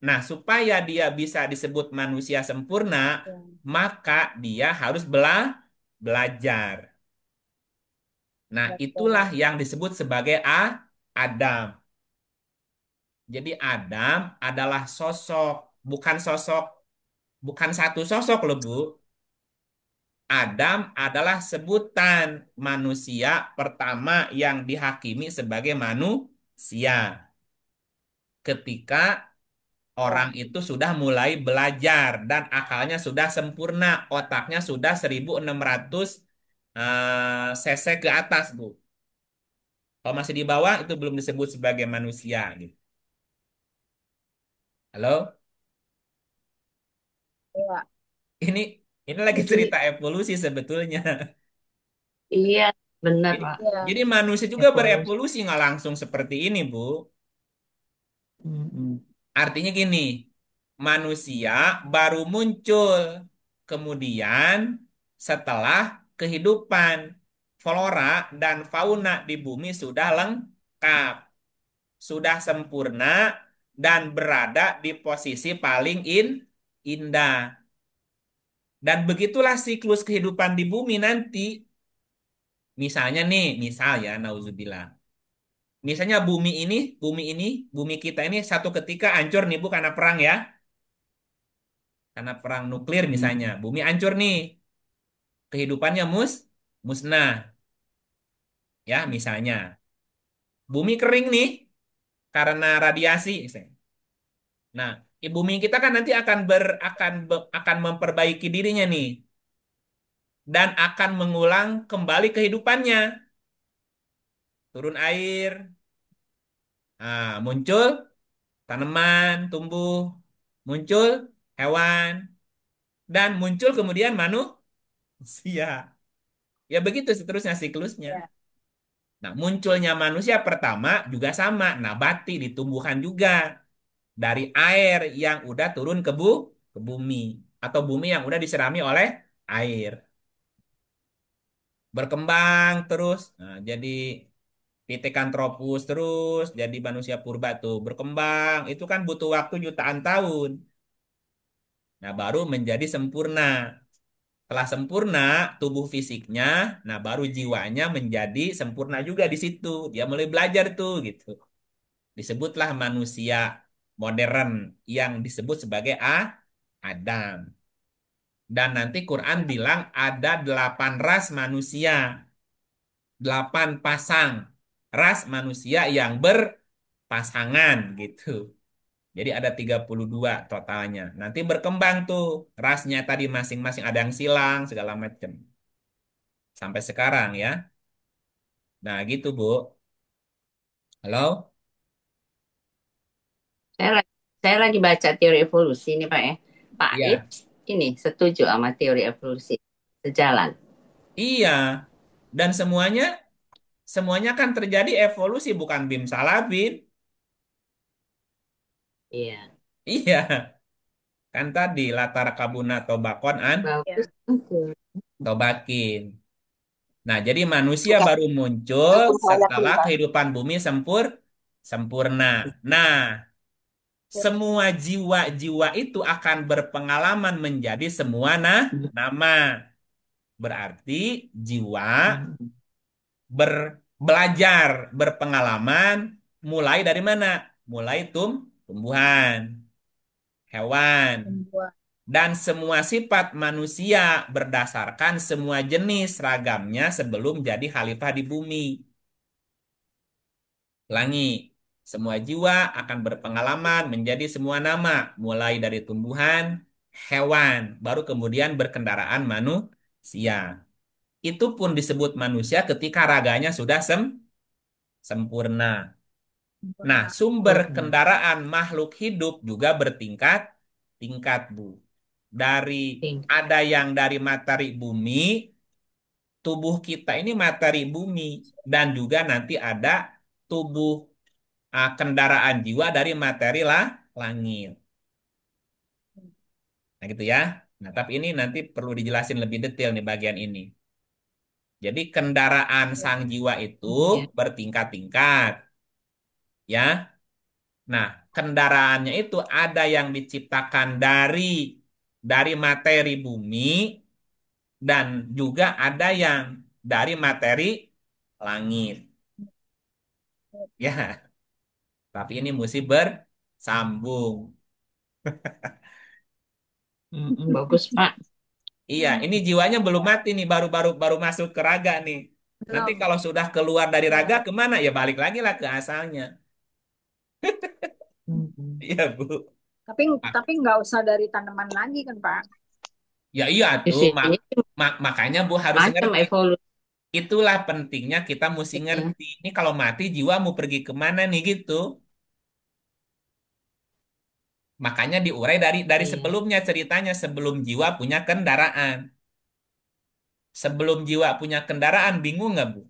Speaker 1: Nah, supaya dia bisa disebut manusia sempurna, maka dia harus belajar. Nah, itulah
Speaker 2: betul.
Speaker 1: yang disebut sebagai Adam. Jadi Adam adalah bukan satu sosok loh, Bu. Adam adalah sebutan manusia pertama yang dihakimi sebagai manusia. Ketika orang
Speaker 2: Ya,
Speaker 1: itu sudah mulai belajar dan akalnya sudah sempurna, otaknya sudah 1600 cc ke atas, Bu. Kalau masih di bawah itu belum disebut sebagai manusia gitu. Halo?
Speaker 2: ya.
Speaker 1: Ini ini lagi
Speaker 2: Jadi,
Speaker 1: cerita evolusi sebetulnya.
Speaker 4: iya, benar
Speaker 1: Jadi,
Speaker 4: Pak.
Speaker 2: ya,
Speaker 1: jadi manusia juga
Speaker 4: Evolusi.
Speaker 1: berevolusi nggak langsung seperti ini, Bu.
Speaker 4: Mm-mm.
Speaker 1: Artinya gini, manusia baru muncul. Kemudian setelah kehidupan flora dan fauna di bumi sudah lengkap, sudah sempurna dan berada di posisi paling indah. Dan begitulah siklus kehidupan di bumi nanti. Misalnya nih, misal ya, nauzubillah. Misalnya bumi kita ini satu ketika hancur nih Bu karena perang ya. Karena perang nuklir misalnya,
Speaker 4: Mm.
Speaker 1: bumi hancur nih. Kehidupannya musnah ya misalnya. Bumi kering nih karena radiasi misalnya. Nah, bumi kita kan nanti akan memperbaiki dirinya nih dan akan mengulang kembali kehidupannya. Turun air, muncul tanaman, tumbuh, muncul hewan, dan muncul kemudian manusia. Ya begitu seterusnya siklusnya.
Speaker 2: ya.
Speaker 1: Nah, munculnya manusia pertama juga sama, nabati di tumbuhan juga dari air yang udah turun ke bumi atau bumi yang udah diserami oleh air. Berkembang terus. Nah, jadi Pithecanthropus terus jadi manusia purba tuh berkembang. Itu kan butuh waktu jutaan tahun. Nah, baru menjadi sempurna. Setelah sempurna tubuh fisiknya, nah baru jiwanya menjadi sempurna juga di situ. Dia mulai belajar tuh gitu. Disebutlah manusia modern yang disebut sebagai Adam. Dan nanti Quran bilang ada 8 ras manusia, 8 pasang ras manusia yang berpasangan gitu. Jadi ada 32 totalnya. Nanti berkembang tuh rasnya tadi masing-masing ada yang silang segala macam. Sampai sekarang ya. Nah gitu Bu. Halo?
Speaker 4: Saya, saya lagi baca teori evolusi ini Pak ya. Pak
Speaker 1: Iya.
Speaker 4: Ips ini setuju sama teori evolusi. Sejalan.
Speaker 1: Iya. Dan semuanya kan terjadi evolusi bukan bim salah bim.
Speaker 4: Iya.
Speaker 1: Iya. Kan tadi latar kabuna tobakon an
Speaker 4: Bagus.
Speaker 2: Ya.
Speaker 1: tobakin. Nah, jadi manusia
Speaker 3: Bukan,
Speaker 1: baru muncul
Speaker 3: walaupun saya
Speaker 1: setelah
Speaker 3: pintar.
Speaker 1: kehidupan bumi sempurna. Nah, semua jiwa-jiwa itu akan berpengalaman menjadi semua nama. Berarti jiwa belajar, berpengalaman mulai dari mana? Mulai tumbuhan, hewan,
Speaker 2: Membuat
Speaker 1: dan semua sifat manusia berdasarkan semua jenis ragamnya sebelum jadi khalifah di bumi. Ulangi, semua jiwa akan berpengalaman menjadi semua nama, mulai dari tumbuhan, hewan, baru kemudian berkendaraan manusia. Itu pun disebut manusia ketika raganya sudah sempurna. Nah,
Speaker 2: sempurna.
Speaker 1: sumber kendaraan makhluk hidup juga bertingkat-tingkat, Bu. Dari ada yang dari materi bumi, tubuh kita ini materi bumi, dan juga nanti ada tubuh kendaraan jiwa dari materi langit. Nah, gitu ya. Nah, tapi ini nanti perlu dijelasin lebih detail nih bagian ini. Jadi kendaraan
Speaker 2: Ya.
Speaker 1: sang jiwa itu
Speaker 4: Iya.
Speaker 1: bertingkat-tingkat, ya. Nah, kendaraannya itu ada yang diciptakan dari materi bumi dan juga ada yang dari materi langit. Ya, tapi ini mesti bersambung.
Speaker 4: Bagus Pak.
Speaker 1: Iya, ini jiwanya belum mati nih, baru masuk ke raga nih. Nanti
Speaker 2: Belum.
Speaker 1: kalau sudah keluar dari raga
Speaker 2: Ya.
Speaker 1: kemana? Ya balik lagi lah ke asalnya. Iya, Bu.
Speaker 2: Tapi
Speaker 1: Ah,
Speaker 2: tapi nggak usah dari tanaman lagi kan Pak?
Speaker 1: ya iya
Speaker 4: Di
Speaker 1: tuh,
Speaker 4: sini
Speaker 1: makanya Bu harus
Speaker 4: macam
Speaker 1: ngerti.
Speaker 4: evolusi.
Speaker 1: Itulah pentingnya kita mesti ngerti. Ini kalau mati jiwa mau pergi kemana nih gitu. Makanya diurai dari
Speaker 4: Iya.
Speaker 1: sebelumnya ceritanya sebelum jiwa punya kendaraan. Sebelum jiwa punya kendaraan bingung nggak Bu?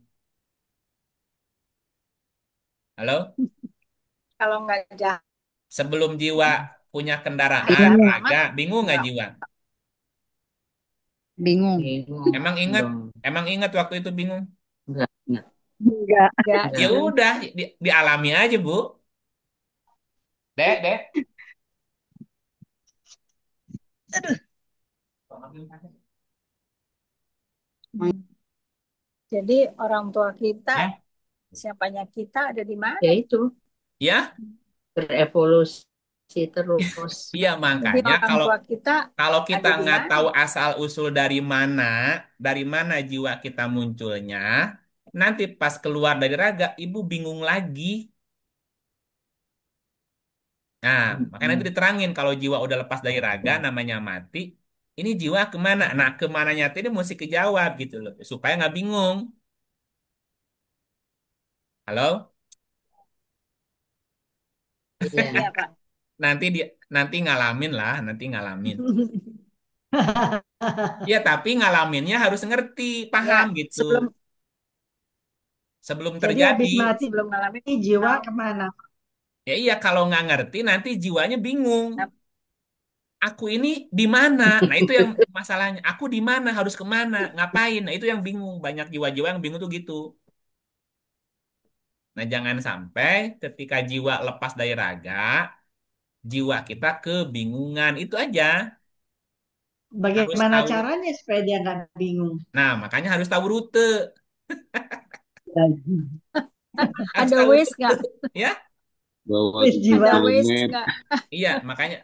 Speaker 1: Halo?
Speaker 2: Kalau nggak jahat
Speaker 1: Sebelum jiwa punya kendaraan
Speaker 2: aja
Speaker 7: Bingung,
Speaker 2: amat,
Speaker 1: raga bingung nggak
Speaker 2: nggak
Speaker 1: jiwa?
Speaker 7: bingung.
Speaker 4: Bingung
Speaker 1: Emang ingat?
Speaker 4: dong.
Speaker 1: Emang ingat waktu itu bingung?
Speaker 4: Enggak.
Speaker 7: Enggak.
Speaker 2: nggak
Speaker 1: Ya
Speaker 4: Enggak.
Speaker 1: udah dialami aja Bu. Dek.
Speaker 2: Jadi orang tua kita,
Speaker 1: Ya,
Speaker 2: siapanya kita ada di mana?
Speaker 4: Ya itu
Speaker 1: ya,
Speaker 4: berevolusi terus.
Speaker 1: iya
Speaker 2: Jadi
Speaker 1: makanya
Speaker 2: orang
Speaker 1: kalau
Speaker 2: tua kita
Speaker 1: kalau kita
Speaker 2: ada di
Speaker 1: nggak
Speaker 2: mana?
Speaker 1: tahu asal usul dari mana jiwa kita munculnya, nanti pas keluar dari raga, ibu bingung lagi. Nah, makanya nanti
Speaker 4: Mm-mm.
Speaker 1: diterangin kalau jiwa udah lepas dari raga, namanya mati, ini jiwa kemana? Nah, kemananya ini mesti kejawab gitu loh, supaya nggak bingung. Halo?
Speaker 4: Iya.
Speaker 2: Iya Pak.
Speaker 1: Nanti di, nanti ngalamin lah, nanti ngalamin. Ya, tapi ngalaminnya harus ngerti, paham
Speaker 2: Ya,
Speaker 1: gitu.
Speaker 2: sebelum
Speaker 1: sebelum
Speaker 5: Jadi
Speaker 1: terjadi.
Speaker 5: habis mati
Speaker 2: Sebelum ngalamin
Speaker 5: jiwa
Speaker 2: final.
Speaker 5: kemana?
Speaker 1: Ya iya, kalau nggak ngerti nanti jiwanya bingung.
Speaker 2: Nah,
Speaker 1: Aku ini di mana? Nah, itu yang masalahnya. Aku di mana? Harus kemana? Ngapain? Nah, itu yang bingung. Banyak jiwa-jiwa yang bingung tuh gitu. Nah, jangan sampai ketika jiwa lepas dari raga, jiwa kita kebingungan. Itu aja. Harus
Speaker 5: Bagaimana
Speaker 1: tahu.
Speaker 5: caranya supaya dia nggak bingung?
Speaker 1: Nah, makanya harus tahu rute. Harus
Speaker 2: ada
Speaker 1: tahu
Speaker 2: waste
Speaker 1: rute.
Speaker 2: nggak?
Speaker 1: Ya,
Speaker 8: Bawa
Speaker 5: Wis
Speaker 2: Ada
Speaker 5: jiwa.
Speaker 8: Google
Speaker 2: waste
Speaker 8: Map.
Speaker 2: nggak?
Speaker 1: iya. Makanya,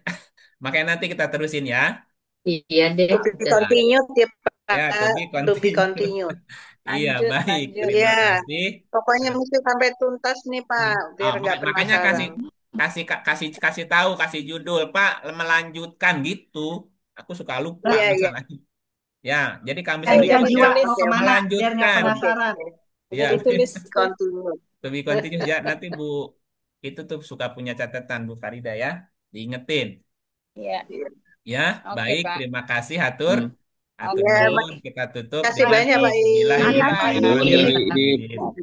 Speaker 1: makanya nanti kita terusin ya.
Speaker 4: Iya deh,
Speaker 3: To be
Speaker 4: udah
Speaker 1: Nah,
Speaker 3: continued ya
Speaker 1: ya,
Speaker 3: Pak.
Speaker 1: to be
Speaker 3: To be
Speaker 1: continue.
Speaker 3: continued.
Speaker 1: Iya,
Speaker 2: Lanjut,
Speaker 1: baik.
Speaker 2: lanjut.
Speaker 1: Terima
Speaker 3: Iya,
Speaker 1: kasih.
Speaker 3: pokoknya mesti sampai tuntas nih Pak, biar nggak
Speaker 1: Makanya kasih
Speaker 3: penasaran.
Speaker 1: kasih kasih kasih tahu, kasih judul, Pak, melanjutkan gitu. Aku suka lupa
Speaker 3: Iya, iya.
Speaker 1: masalahnya. Ya, jadi kami
Speaker 3: Oh
Speaker 1: sambil
Speaker 3: ya,
Speaker 5: Lanjutkan
Speaker 2: Jadi
Speaker 5: jiwa
Speaker 1: baca
Speaker 2: tulis,
Speaker 5: mau
Speaker 3: oke, oke.
Speaker 5: kemana biar nggak
Speaker 1: melanjutkan.
Speaker 3: Oke,
Speaker 5: penasaran.
Speaker 3: oke.
Speaker 1: Ya,
Speaker 2: jadi tulis tuh.
Speaker 3: Continue.
Speaker 1: to be continuous ya. Nanti Bu itu tuh suka punya catatan Bu Farida ya. Diingetin.
Speaker 2: Ya,
Speaker 3: Iya,
Speaker 1: Ya,
Speaker 2: oke
Speaker 1: baik.
Speaker 2: Pak.
Speaker 1: Terima kasih, Hatur.
Speaker 8: Hmm.
Speaker 1: Hatur
Speaker 3: iya,
Speaker 2: Oke.
Speaker 1: nuhun. Kita tutup
Speaker 3: makasih
Speaker 1: dengan
Speaker 3: banyak
Speaker 5: Makasih.
Speaker 3: Pak I.
Speaker 1: Bismillahirrahmanirrahim.
Speaker 5: Makasih.
Speaker 8: Nuhun ya, Bi.
Speaker 1: Amin.